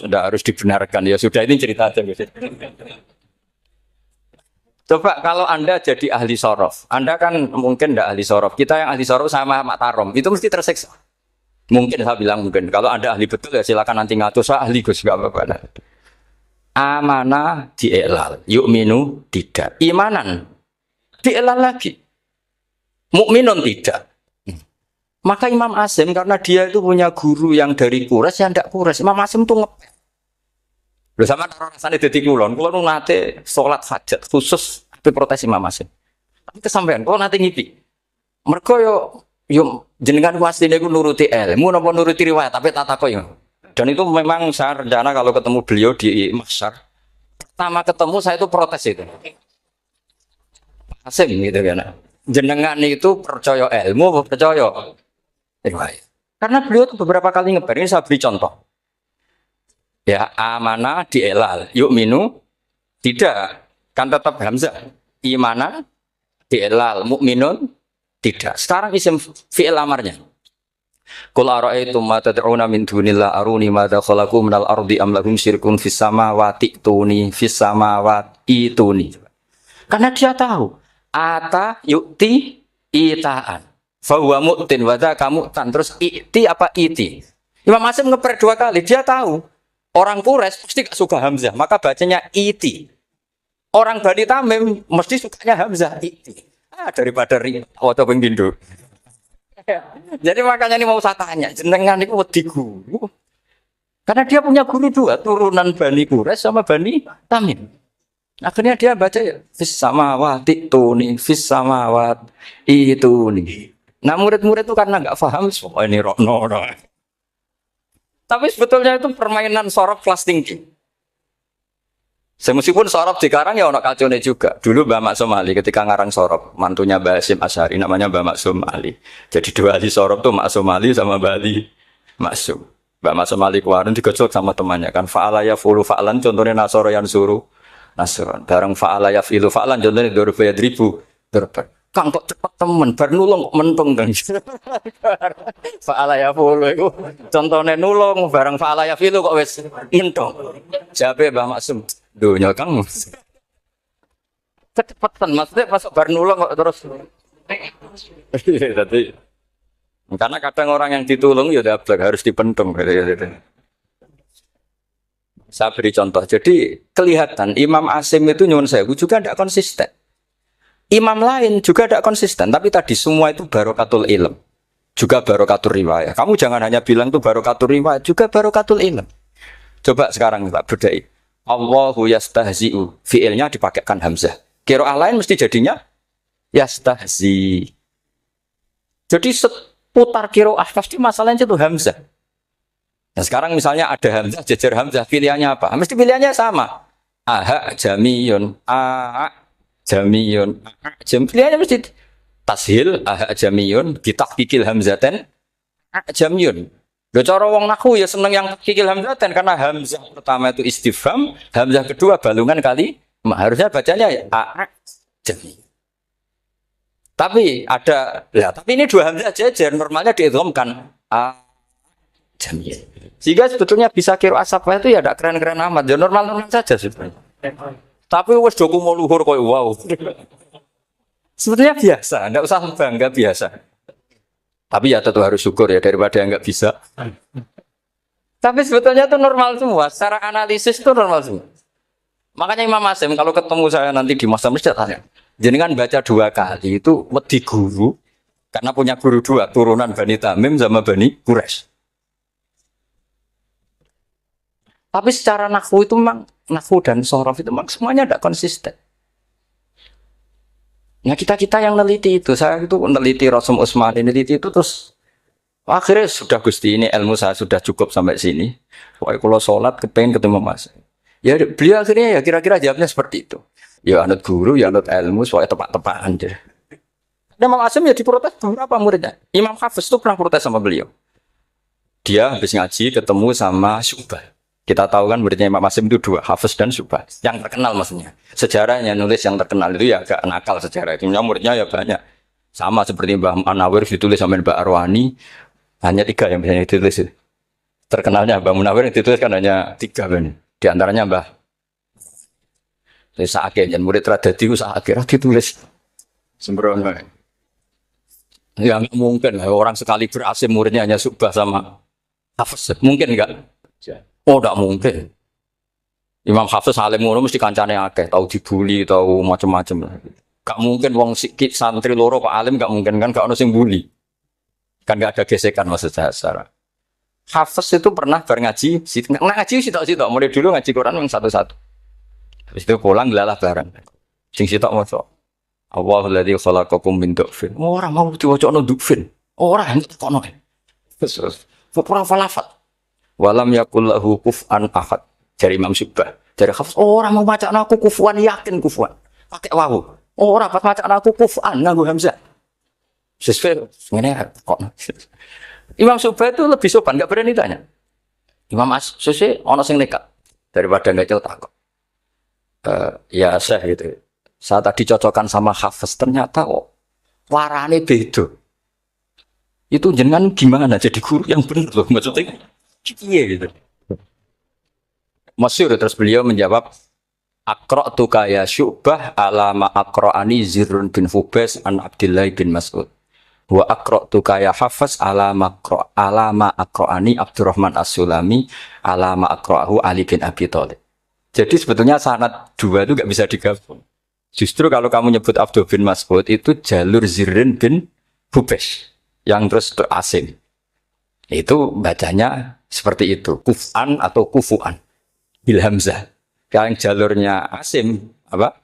harus dibenarkan. Ya sudah, ini cerita aja. Coba kalau Anda jadi ahli sorof, Anda kan mungkin enggak ahli sorof. Kita yang ahli sorof sama Mak Tarom, itu mesti tersiksa. Mungkin saya bilang mungkin. Kalau Anda ahli betul ya silakan nanti ngatur. Saya ahli Gus, enggak apa-apa. Amanah di'ilal, yu'minu tidak. Imanan di'ilal lagi. Mukminun tidak. Maka Imam Asim karena dia itu punya guru yang dari Quraisy yang tidak Quraisy. Imam Asim tuh ngepet. Lho sama karo rasane dadi kulon nate salat hajat khusus ape protes Imam Asim. Tapi kesampean kula nate ngipi. Mergo Yo jenengan asline iku nuruti ilmu napa nuruti riwayat, tapi tak takok ya. Dan itu memang saya rencana kalau ketemu beliau di Mahsyar, pertama ketemu saya itu protes itu. Asim gitu kan. Jenengan itu percaya ilmu apa percaya riwayat? Karena beliau itu beberapa kali ngebar, ini saya beri contoh. Ya, amanah dielal, yuk minu tidak, kan tetap hamzah. Imana dielal, mukminun tidak. Sekarang isim fi'il amarnya. Qul ara'aytum ma tad'una min dunillah aruni madza khalaqu minal ardi am lahum syirkun fis samawati tuni fis samawati tuni. Karena dia tahu ata yukti itaan. Fa huwa mu'tin wa dzaka mu'tan. Terus iti apa iti? Imam Asim ngeper 2 kali, dia tahu orang Quraisy pasti gak suka hamzah, maka bacanya iti. Orang Bani Tamim mesti sukanya hamzah iti. Daripada waca ping pindho. Jadi makanya ini mau saya tanya, jenengan itu wedi guru. Karena dia punya guru 2, turunan Bani Quraisy sama Bani Tamim. Akhirnya dia baca ya fis samawati tuni fis samawat itu nih. Nah murid-murid itu karena nggak paham, oh ini rokno. Tapi sebetulnya itu permainan sorof kelas tinggi. Meskipun sorof dikarang ya ono kacone juga. Dulu Mbah Maksum Ali ketika ngarang sorof, mantunya Mbah Hasyim Asy'ari namanya Mbah Maksum Ali. Jadi 2 ahli sorof tuh Maksum Ali sama Mbah Ali Maksum. Mbah Maksum Ali kemarin digojlok sama temannya kan. Fa'ala yafulu fa'lan contohnya nasoro yang suruh nasron. Bareng fa'ala yafilu fa'lan contohnya dorba yadribu dorba. Kang kok cepet temen bar nulung kok mentung kan. Fa'ala yafulu iku contohnya nulung bareng fa'ala yafilu kok wis mentung. Jabe Mbah Maksum dunya Kang kecepetan maksudnya pas bar nulung kok terus jadi karena kadang orang yang ditulung ya dablek harus dipentung gitu. Saya beri contoh jadi kelihatan Imam Asim itu nyuwun sewu juga tidak konsisten, imam lain juga tidak konsisten, tapi tadi semua itu barokatul ilm juga barokatul riwayat. Kamu jangan hanya bilang itu barokatul riwayat, juga barokatul ilm. Coba sekarang kita bedai Allahu yastahzi'u, fi'ilnya dipakaikan hamzah. Qiraah lain mesti jadinya yastahzi. Jadi seputar qiraah pasti masalahnya itu hamzah. Nah sekarang misalnya ada hamzah, jejer hamzah, pilihannya apa? Mesti pilihannya sama. Aha jamiyun, a jamiyun, jam. Pilihannya mesti tashil, aha jamiyun, ditahqiqil hamzaten, a jamiyun. Lho cara wong nahwu ya seneng yang kikil hamzatan karena hamzah pertama itu istifham, hamzah kedua balungan kali harusnya bacanya ya a jami. Tapi ada ya, tapi ini 2 hamzah jejer normalnya diidghamkan a jami. Sehingga sebetulnya bisa qiraah safah itu ya tidak keren-keren amat, ya normal-normal saja sebetulnya. Tapi wis doku mau luhur koyo wow. Sebetulnya biasa, enggak usah bangga biasa. Tapi ya tentu harus syukur ya daripada yang nggak bisa. Tapi sebetulnya itu normal semua. Secara analisis itu normal semua. Makanya Imam Asim kalau ketemu saya nanti di masa masjid tanya, jenengan baca 2 kali itu wedi guru karena punya guru 2 turunan Bani Tamim sama Bani Quraisy. Tapi secara nahwu itu memang nahwu dan sorof itu memang semuanya tidak konsisten. Nah kita yang neliti itu, saya itu neliti Rasul Utsmani, neliti itu terus akhirnya sudah Gusti ini ilmu saya sudah cukup sampai sini. Pokoknya kalau sholat kepengen ketemu Mas. Ya beliau akhirnya ya kira-kira jawabnya seperti itu. Ya anut guru, ya anut ilmu, soalnya tepat-tepatan aja. Dan Imam Asim ya diprotes beberapa muridnya. Imam Hafiz itu pernah protes sama beliau. Dia habis ngaji ketemu sama Syu'bah. Kita tahu kan muridnya Imam Asim itu 2, Hafiz dan Syu'bah. Yang terkenal maksudnya. Sejarahnya nulis yang terkenal itu ya agak nakal sejarah itu. Muridnya ya banyak. Sama seperti Mbah Munawir ditulis sama Mbah Arwani. Hanya 3 yang biasanya ditulis. Terkenalnya Mbah Munawir yang ditulis kan hanya 3 benar. Di antaranya Mbah Sa'ake, dan murid Radadi itu Sa'ake ditulis sembrono. Ya nggak mungkin orang sekali berhasil muridnya hanya Syu'bah sama Hafiz. Mungkin enggak? Oh, enggak mungkin. Imam Hafiz alim ngono mesti kancane akeh, tahu dibully, tahu macam-macam. Enggak mungkin wong sikit santri loro kok alim, enggak mungkin kan gak ono sing bully. Kan enggak ada gesekan maksud saya secara. Hafiz itu pernah ngaji, ngaji sitok-sitok, mulai dulu ngaji Quran yang satu-satu. Habis itu pulang gelalah bareng. Sing sitok maca Allahul ladzi khalaqakum min du'fin. Ora mau diwacana du'fin. Ora entuk kono. Terus ora falafat. Walam yakul lahu kufuwan ahad. Dari Imam Syu'bah. Dari Hafiz, orang mau macam aku kufuwan, yakin kufuwan. Pakai wawu. Orang pas macam aku kufuwan nganggo hamzah. Sesuai ngene kok. Imam Syu'bah itu lebih sopan, enggak berani tanya. Imam As-Susi ono sing nekat daripada enggak jauh takut. Ya Syekh gitu. Saya tadi cocokkan sama Hafiz, ternyata kok warane beda. Itu jenengan gimana jadi guru yang benar loh, maksudnya iya gitu. Masyhur terus beliau menjawab, Aqra'tuka ya Syu'bah ala ma aqra'ani Zirrun bin Hubais an Abdillah bin Mas'ud. Wa aqra'tuka ya Hafiz ala ma aqra'ani Abdurrahman As-Sulami ala ma aqra'ahu Ali bin Abi Thalib. Jadi sebetulnya sanad dua itu enggak bisa digabung. Justru kalau kamu nyebut Abdul bin Mas'ud itu jalur Zirrun bin Hubais yang terus asing. Itu bacanya seperti itu, kuf'an atau kufu'an. Bil hamzah. Yang jalurnya Asim apa?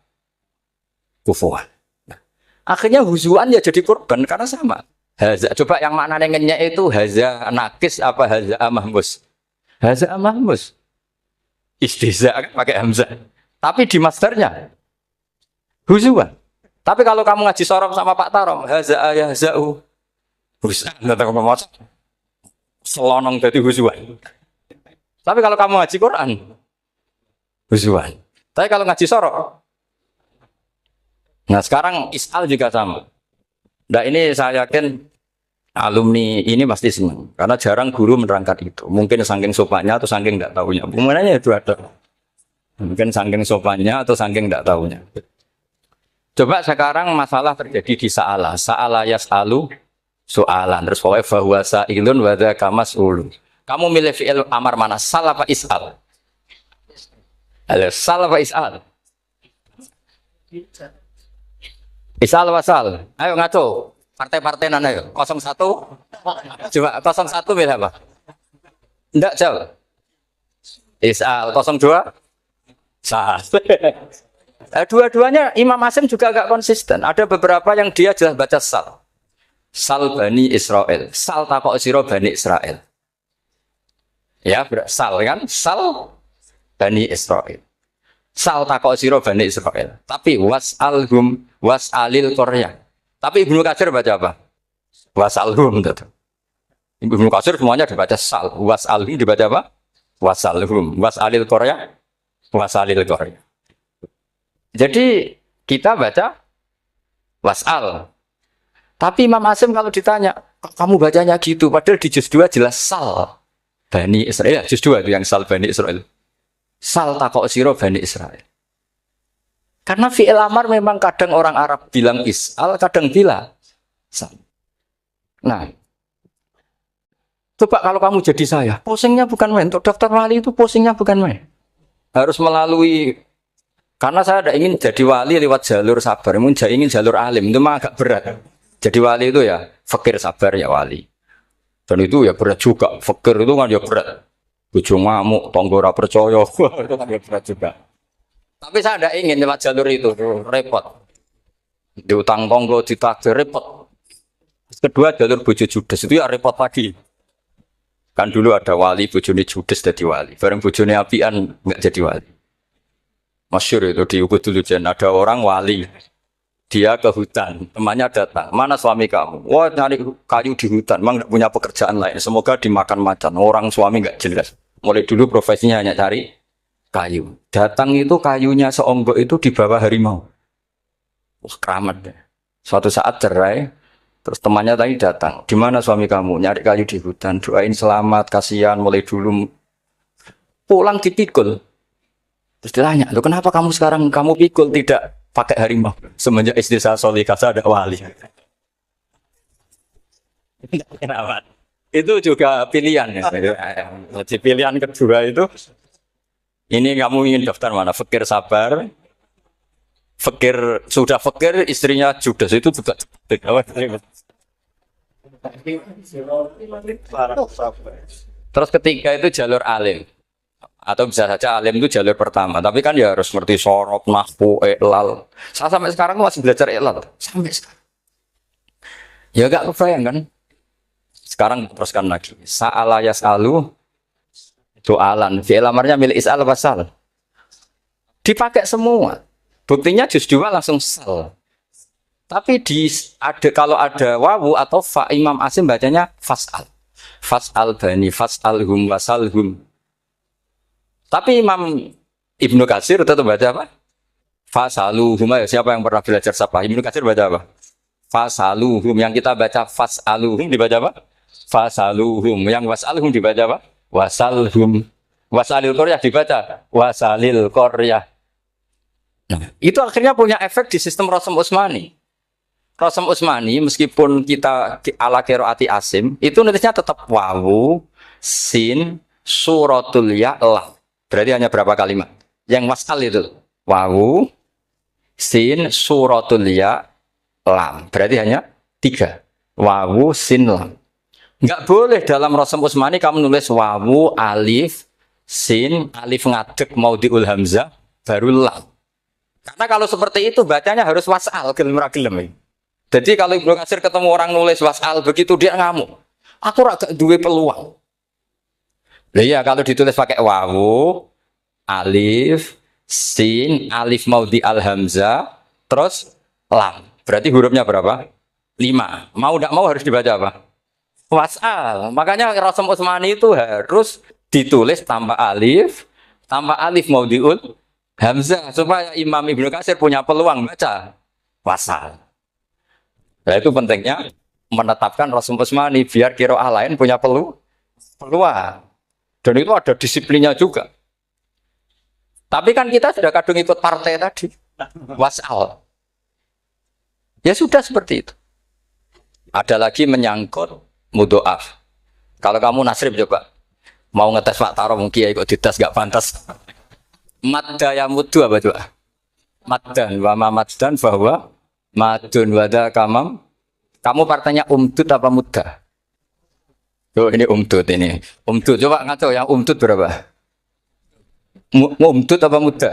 Kufuan. Nah, akhirnya huzuan ya jadi korban karena sama. Haza. Coba yang maknanya ngenyek itu haza nakis apa haza mahmus? Haza mahmus. Istiza kan pakai hamzah. Tapi di masternya huzuan. Tapi kalau kamu ngaji sorong sama Pak Tarom, haza ayahzau. Huzuan. Datang ngomong selonong dari huzuan. Tapi kalau kamu ngaji Quran, huzuan. Tapi kalau ngaji sorok, nah sekarang is'al juga sama. Nah ini saya yakin alumni ini pasti senang karena jarang guru menerangkan itu. Mungkin saking sopannya atau saking tidak tahunya. Bagaimana itu ada? Mungkin saking sopannya atau saking tidak tahunya. Coba sekarang masalah terjadi di sa'ala. Sa'ala yas'alu soalan. Terus pokoknya bahwa sa'ilun wada kamas'ulu. Kamu milih fi'il amar mana? Sal apa is'al? Sal apa is'al? Is'al apa sal? Ayo ngaco. Partai-partai nana yuk. 01. Coba 01 milih apa? Enggak jauh. Is'al 02. Sal. Dua-duanya Imam Asim juga agak konsisten. Ada beberapa yang dia jelas baca sal. Sal Bani Israel. Sal takok siro Bani Israel. Ya, sal kan? Sal Bani Israel. Sal takok siro Bani Israel. Tapi was'alhum was'alil Korea. Tapi Ibnu Katsir baca apa? Was'alhum. Ibnu Katsir semuanya dibaca sal. Was'alhum dibaca apa? Was'alhum. Was'alil Korea. Was'alil Korea. Jadi kita baca was'al. Tapi Imam Asim kalau ditanya, kamu bacanya gitu, padahal di juz 2 jelas sal Bani Israel. Juz 2 itu yang sal Bani Israel. Sal takok siro Bani Israel. Karena fi'il amar memang kadang orang Arab bilang is'al, kadang bilang sal. Nah, coba kalau kamu jadi saya, posingnya bukan main. Untuk daftar wali itu posingnya bukan main. Harus melalui, karena saya tidak ingin jadi wali lewat jalur sabar, ingin jalur alim, itu mah agak berat. Jadi wali itu ya fakir sabar ya wali. Dan itu ya berat juga. Fakir itu kan ya berat. Bojo ngamuk, tangga ora percaya, itu kan ya berat juga. Tapi saya tidak ingin lewat jalur itu, repot. Diutang tangga ditagih repot. Kedua jalur bojo judes itu ya repot lagi. Kan dulu ada wali bojone judes jadi wali. Bareng bojone apian enggak jadi wali. Masyhur itu di Ubudul Jan ada orang wali. Dia ke hutan, temannya datang. Mana suami kamu? Wah, nyari kayu di hutan. Memang tidak punya pekerjaan lain. Semoga dimakan macan. Orang suami nggak jelas. Mulai dulu profesinya hanya cari kayu. Datang itu kayunya seonggok itu di bawah harimau. Keramat deh. Suatu saat cerai. Terus temannya tadi datang. Di mana suami kamu? Nyari kayu di hutan. Doain selamat, kasihan. Mulai dulu pulang dipikul. Terus ditanya, loh kenapa kamu sekarang kamu pikul tidak pakai harimau? Semenjak istri saya Solihah saya ada wali. Kenapa? Itu juga pilihan ya. Jadi pilihan kedua itu, ini kamu ingin daftar mana? Fakir sabar, fakir sudah fakir, istrinya judes itu juga. Terus ketiga itu jalur alim. Atau bisa saja alim itu jalur pertama, tapi kan ya harus ngerti sorot, nahwu, i'lal. Saya sampai sekarang masih belajar i'lal, sampai sekarang. Ya gak kebayang kan? Sekarang teruskan lagi. Sa'ala yas'alu doalan. Fi'il amarnya milik is'al wasal. Dipakai semua. Buktinya juz 2 langsung sal. Tapi kalau ada wawu atau fa, Imam Asim bacanya fas'al. Fas'al bani, fas'alhum, wasalhum. Tapi Imam Ibnu Katsir tetap baca apa? Fasaluhum. Siapa yang pernah belajar Safah? Ibnu Katsir baca apa? Fasaluhum. Yang kita baca fas'aluhum dibaca apa? Fasaluhum. Yang was'alhum dibaca apa? Wasalhum. Wasalil Koryah dibaca Wasalil Koryah. Nah, itu akhirnya punya efek di sistem Rasm Utsmani. Rasm Utsmani meskipun kita ala qiraati Asim, itu nulisnya tetap wawu, sin, suratul ya, lam. Berarti hanya berapa kalimat? Yang wasal itu wawu, sin, suratul ya, lam. Berarti hanya 3. Wawu, sin, lam. Enggak boleh dalam Rasm Utsmani kamu nulis wawu, alif, sin, alif ngadeg maudhi'ul hamzah, baru lam. Karena kalau seperti itu bacanya harus wasal, gelem. Jadi kalau Ibnu Katsir ketemu orang nulis wasal begitu dia ngamuk. Aku agak duwe peluang. Lah iya kalau ditulis pakai wawu, alif, sin, alif maudhi al hamzah, terus lam. Berarti hurufnya berapa? 5. Mau tidak mau harus dibaca apa? Wasal. Makanya Rasm Utsmani itu harus ditulis tanpa alif maudhi'ul hamzah supaya Imam Ibnu Katsir punya peluang baca wasal. Nah itu pentingnya menetapkan Rasm Utsmani biar qiraah lain punya peluang. Dan itu ada disiplinnya juga. Tapi kan kita sudah kadung ikut partai tadi. Wasal. Ya sudah seperti itu. Ada lagi menyangkut mudhoaf. Kalau kamu nasrib coba. Mau ngetes Pak Taro mungkin ya ikut dites gak pantas. Madda ya muddu apa itu? Maddan wa ma maddan bahwa madun wada kamam. Kamu partainya umdud apa mudda? Oh ini umdud ini. Umdud coba ngaco yang umdud berapa? Umdud apa mudda?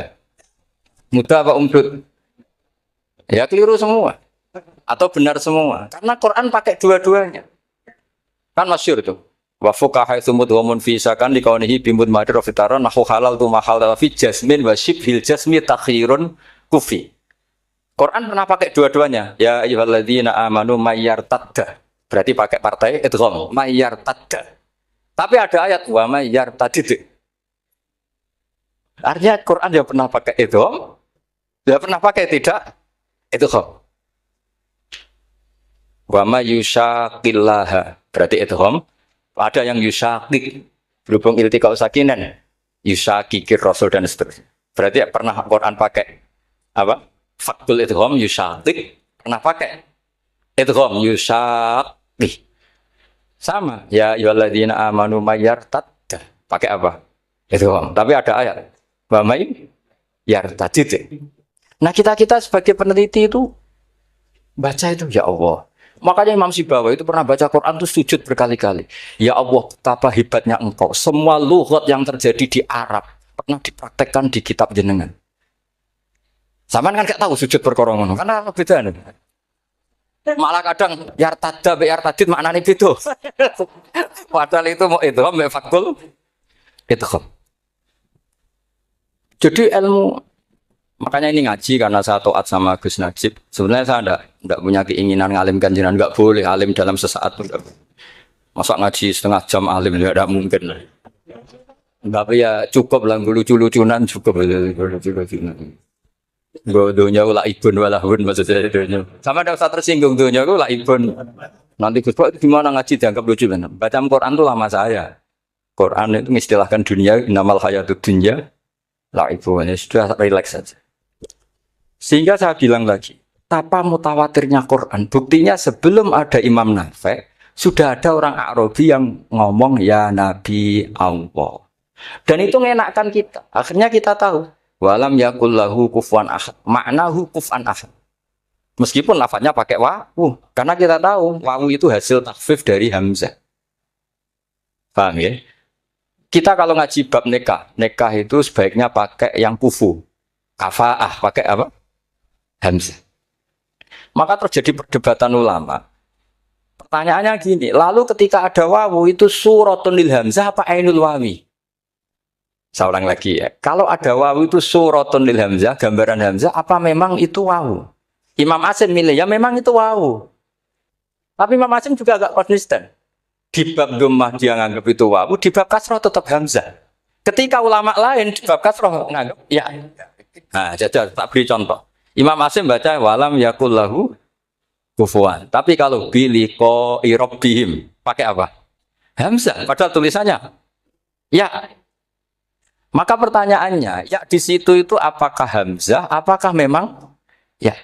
Mudda apa umdud? Ya keliru semua. Atau benar semua. Karena Quran pakai dua-duanya. Kan masyhur itu. Wa fuqaha tsumud wa munfisakan liqaunihi bimud madir fitaron nahu halal tu mahal fi jasmin wa shibhil jasmi takhirun kufi. Quran pernah pakai dua-duanya. Ya ayyuhalladzina amanu mayyartadda. Berarti pakai partai idgham mayyartadda. Tapi ada ayat wa mayyartadid. Artinya Quran dia pernah pakai idgham, dia pernah pakai tidak idgham. Wa mayyushaqillaha. Berarti idgham. Ada yang yusyakik berhubung iltiqa'u sakinan, yusyakikir rasul dan seterusnya. Berarti pernah Quran pakai apa? Faktul idgham yusyakik pernah pakai idgham yusyakik. Sama ya ayyuhalladzina amanu mayyartadda pakai apa? Idgham. Tapi ada ayat wa may yartadid. Nah, kita sebagai peneliti itu baca itu ya Allah. Makanya Imam Sibawahi itu pernah baca Quran itu sujud berkali-kali. Ya Allah, betapa hebatnya engkau. Semua lughat yang terjadi di Arab pernah dipraktekkan di kitab jenengan. Saman kan gak tahu sujud berkorong karena beda. Malah kadang yartada be yartadid maknane beda. Padahal itu mau itu mbek fakul itu. Jadi ilmu. Makanya ini ngaji karena saya taat sama Gus Najib. Sebenarnya saya enggak punya keinginan ngalimkan jenengan, enggak boleh alim dalam sesaat pun. Masa ngaji setengah jam alim enggak mungkin. Tapi ya cukup lah lucu-lucunan cukup lucu-lucunan. Dunia ula ibun walahun maksudnya dunia. Sama ada usah tersinggung dunia ula ibun. Nanti Gus Pak gimana ngaji dianggap lucu benar. Baca Quran itu lama saya. Quran itu mengistilahkan dunia inamal hayatud dunya la ibun. Ya sudah relax saja. Sehingga saya bilang lagi, betapa mutawatirnya Quran. Buktinya sebelum ada Imam Nafi', sudah ada orang Arabi yang ngomong ya Nabi Allah. Dan itu mengenakkan kita. Akhirnya kita tahu, walam yakullahu kufuwan ahad. Maknahu kuf'an ahad. Meskipun lafadznya pakai wawu, karena kita tahu wawu itu hasil takhfif dari hamzah. Paham ya? Kita kalau ngaji bab nikah itu sebaiknya pakai yang kufu. Kafa'ah, pakai apa? Hamzah. Maka terjadi perdebatan ulama. Pertanyaannya gini, lalu ketika ada wawu itu suratun lil hamzah apa ainul wawi? Saya ulang lagi ya. Kalau ada wawu itu suratun lil hamzah, gambaran hamzah, apa memang itu wawu? Imam Asim milih, ya memang itu wawu. Tapi Imam Asim juga agak konsisten. Di bab dhammah dia nganggap itu wawu, di bab kasroh tetap hamzah. Ketika ulama lain di bab kasroh nganggap, ya. Nah, jadi tak beri contoh. Imam Asim baca walam yakullahu kufuwan. Tapi kalau biliko irobihim, pakai apa? Hamzah. Padahal tulisannya, ya. Maka pertanyaannya, ya di situ itu apakah hamzah, apakah memang, ya.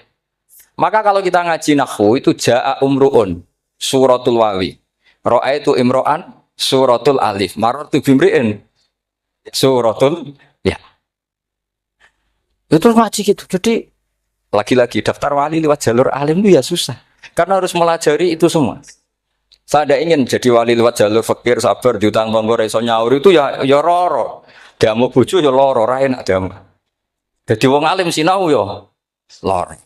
Maka kalau kita ngaji nahwu itu ja'a umruun, suratul wawi. Ra'aitu imro'an, suratul alif. Marartu bimri'in, suratul, ya. Itu ngaji gitu. Jadi, lagi-lagi daftar wali lewat jalur alim itu ya susah. Karena harus melajari itu semua. Saya tidak ingin jadi wali lewat jalur fakir, sabar, diutang tonggo, reso nyaur itu ya roro. Dia mau bucu ya loro, rain ada. Jadi wong alim sinau ya loro.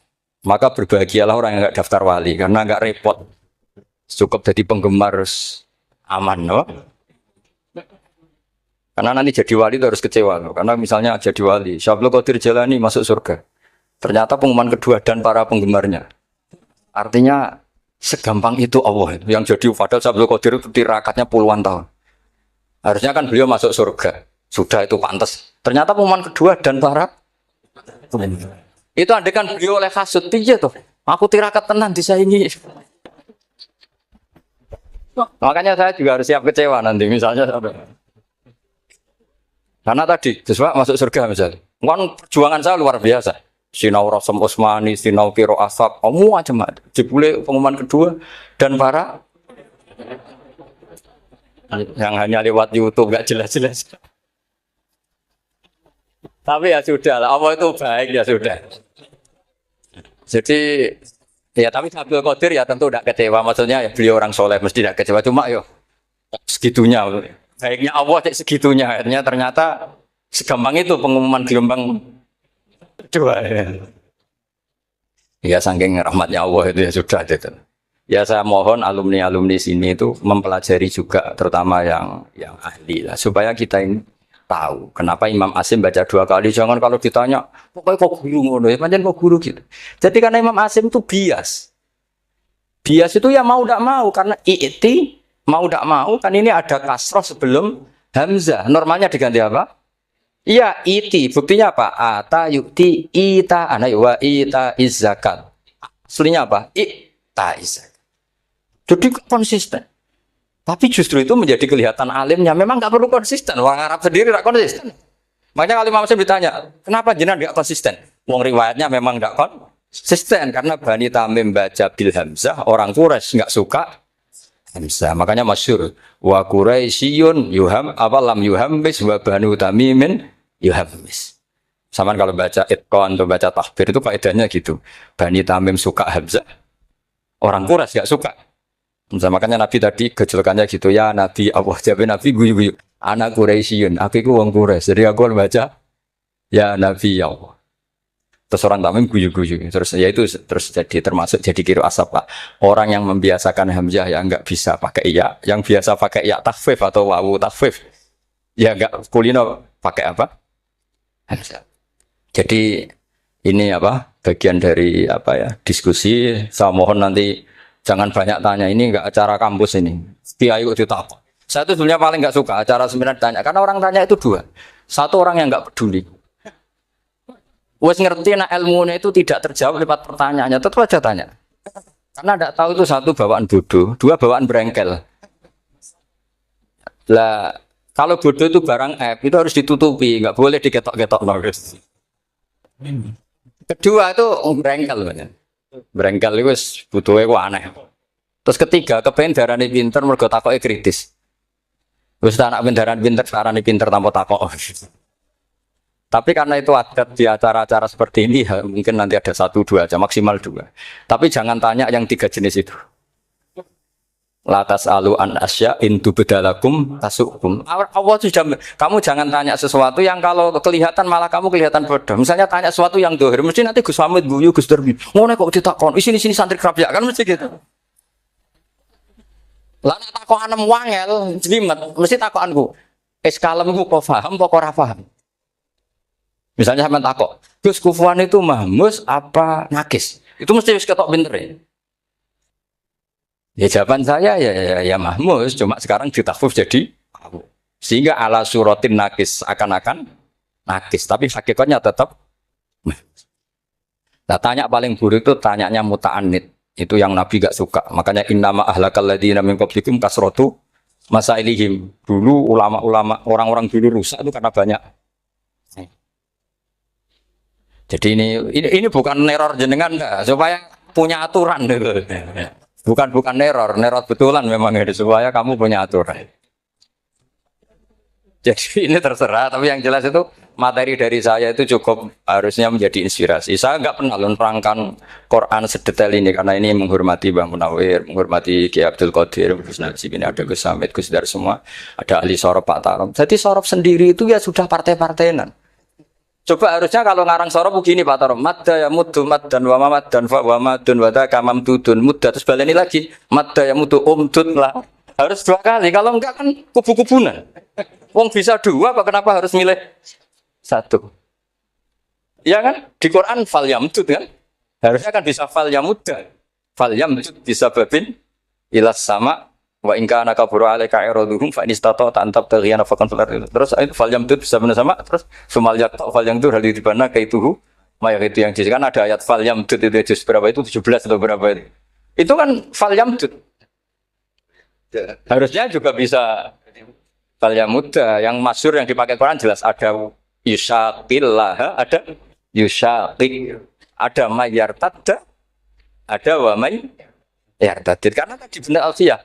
Maka berbahagialah orang yang nggak daftar wali karena nggak repot. Cukup jadi penggemar aman, no? Karena nanti jadi wali itu harus kecewa, no? Karena misalnya jadi wali, Syablu Qadir Jalani masuk surga. Ternyata pengumuman kedua dan para penggemarnya. Artinya segampang itu Allah. Yang jadi padahal Syablu Qadir itu tirakatnya puluhan tahun. Harusnya kan beliau masuk surga. Sudah itu pantas. Ternyata pengumuman kedua dan para penggemar. Itu andai kan beliau oleh kasut, iya tuh. Aku tirakat tenan disaingi. Makanya saya juga harus siap kecewa nanti misalnya. Karena tadi, sesuai masuk surga misalnya. Kan perjuangan saya luar biasa. Sinau Rasam Usmani, sinau Kiro Asap, semua macam-macam. Jebule pengumuman kedua dan para yang hanya lewat YouTube nggak jelas-jelas. Tapi ya sudah lah, Allah itu baik ya sudah. Jadi ya tapi Abdul Qadir ya tentu tidak kecewa. Maksudnya ya beliau orang soleh mesti tidak kecewa. Cuma yo segitunya. Baiknya Allah cek segitunya. Akhirnya ternyata segampang itu pengumuman gelombang kedua. Ya saking rahmatnya Allah itu ya sudah gitu. Ya saya mohon alumni-alumni sini itu mempelajari juga terutama yang ahli lah supaya kita ini tahu kenapa Imam Asim baca 2 kali. Jangan kalau ditanya pokoknya kok guru ngono ya pancen kok guru gitu. Jadi karena Imam Asim itu bias itu ya mau tidak mau karena i'ti mau tidak mau kan ini ada kasroh sebelum hamzah. Normalnya diganti apa? Iya iti. Buktinya apa? Ata yukti ita ana wa ita izzakat. Aslinya apa? Ita izzakat. Jadi konsisten. Tapi justru itu menjadi kelihatan alimnya. Memang nggak perlu konsisten. Orang Arab sendiri nggak konsisten. Makanya kalau Imam Asim ditanya, kenapa jenengan nggak konsisten? Wong riwayatnya memang nggak konsisten karena Bani Tamim baca bil hamzah, orang Quraisy nggak suka hamzah. Makanya masyhur wa Quraisyun yuham awalam yuhammis wa Banu Tamimin yuhammis. Sama kalau baca itqan atau baca tahbir itu kaidahnya gitu. Bani Tamim suka hamzah, orang Quraisy nggak suka. Makanya Nabi tadi gejolkannya gitu ya Nabi Allah jawab Nabi guyu-guyu anak Quraisyun aku itu wong Quraisy jadi aku baca ya Nabi ya Allah terus orang Tamim guyu-guyu terus ya itu terus jadi termasuk jadi kiro asap Pak orang yang membiasakan hamzah ya enggak bisa pakai ya yang biasa pakai ya takhfif atau wawu takhfif ya enggak kulino pakai apa hamzah jadi ini apa bagian dari apa ya diskusi saya mohon nanti jangan banyak tanya, ini enggak acara kampus ini. Kiai kok ditakok. Saya itu sebenarnya paling enggak suka acara seminar tanya, karena orang tanya itu dua. Satu orang yang enggak peduli. Wes ngerti nak ilmunya itu tidak terjawab lewat pertanyaannya, tetap aja tanya. Karena enggak tahu itu satu bawaan bodoh, dua bawaan berengkel. Lah, kalau bodoh itu barang aib, itu harus ditutupi, enggak boleh diketok-ketok guys. Kedua itu berengkel banyak. Berengkel itu butuhnya kok aneh. Terus ketiga, kepengen darahnya pinter, mergo takoknya kritis. Terus anak darahnya pinter, darahnya pinter tanpa takok. Tapi karena itu adat di acara-acara seperti ini, mungkin nanti ada 1-2 aja, maksimal 2. Tapi jangan tanya yang 3 jenis itu. Latas alu an asya intu bedalakum tasukum. Allah sudah kamu jangan tanya sesuatu yang kalau kelihatan malah kamu kelihatan bodoh. Misalnya tanya sesuatu yang dohir, mesti nanti Gus Hamid guyu Gus Derbi. Ngono kok ditakon. Sini santri kerap ya kan mesti gitu. Lah nek takokan wangel jlimet, mesti takokanku. Kalemmu kok paham apa ora paham? Misalnya sampean takok, Gus kufuan itu mahmus apa nakis? Itu mesti wis ketok pinter ya. Ya jawaban saya ya mahmus, cuma sekarang ditakhfif jadi aku. Sehingga ala suratin nakis akan-akan nakis, tapi hakikatnya tetap. Nah, tanya paling buruk itu tanyanya muta'anid. Itu yang Nabi gak suka. Makanya innama ahlakal ladzina min qablikum kasratu masailihim. Dulu ulama-ulama orang-orang dulu rusak itu karena banyak. Jadi ini bukan neror jenengan enggak, supaya punya aturan gitu. Bukan neror betulan memang itu supaya kamu punya aturan. Jadi ini terserah, tapi yang jelas itu materi dari saya itu cukup harusnya menjadi inspirasi. Saya nggak pernah menerangkan Quran sedetail ini karena ini menghormati Bang Munawir, menghormati Kiai Abdul Qadir, Gus Najib, ini ada Gus Samit, Gus Dar semua, ada ahli sorop Pak Tarom. Jadi sorop sendiri itu ya sudah partai-partainan. Coba harusnya kalau ngarang sorop begini Pak Tarom, madda ya muddu maddan wa mamaddan fa wa madun wa ta kamam tudun mudda terus baleni lagi madda ya muddu umdud lah. Harus dua kali, kalau enggak kan kubu-kubunan. Wong bisa dua, apa kenapa harus milih satu? Ya kan? Di Quran fal yamdud kan? Harusnya kan bisa fal yamudda. Fal yamdud bisa babin ilas sama wa in kana kaburu alaika iraduhum fa in istata'ta an tabtaghiya nafaqan fil ardi. Terus itu fal yamdud bisa benar sama, terus sumal yaqta fal yamdud hal dibana kaituhu maya itu yang kan ada ayat fal yamdud itu juz berapa itu 17 atau berapa itu. Itu kan fal yamdud. Harusnya juga bisa fal yamudda yang masyhur yang dipakai Quran jelas ada yusaqillah, ada yusaqik, ada mayyartadda, ada wa may yartadid. Karena tadi benar alfiyah.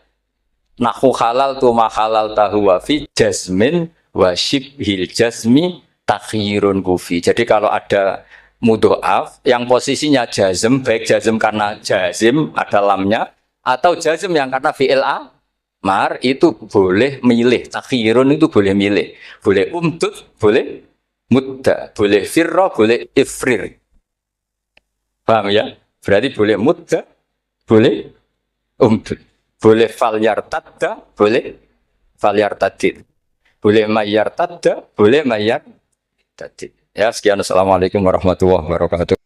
Nahu halal tu ma halal tahu wa fi jazmin wa shibhil jazmi takhirun kufi. Jadi kalau ada mudhoaf yang posisinya jazm, baik jazm karena jazim ada lamnya atau jazm yang karena fi'il mar itu boleh milih, takhirun itu boleh milih, boleh umdud, boleh mudda, boleh firra, boleh ifrir. Paham ya? Berarti boleh mudda, boleh umdud, boleh fal yartadda, boleh fal yartadid, boleh mayyartadda, boleh mayyartadid. Ya sekian, assalamualaikum warahmatullahi wabarakatuh.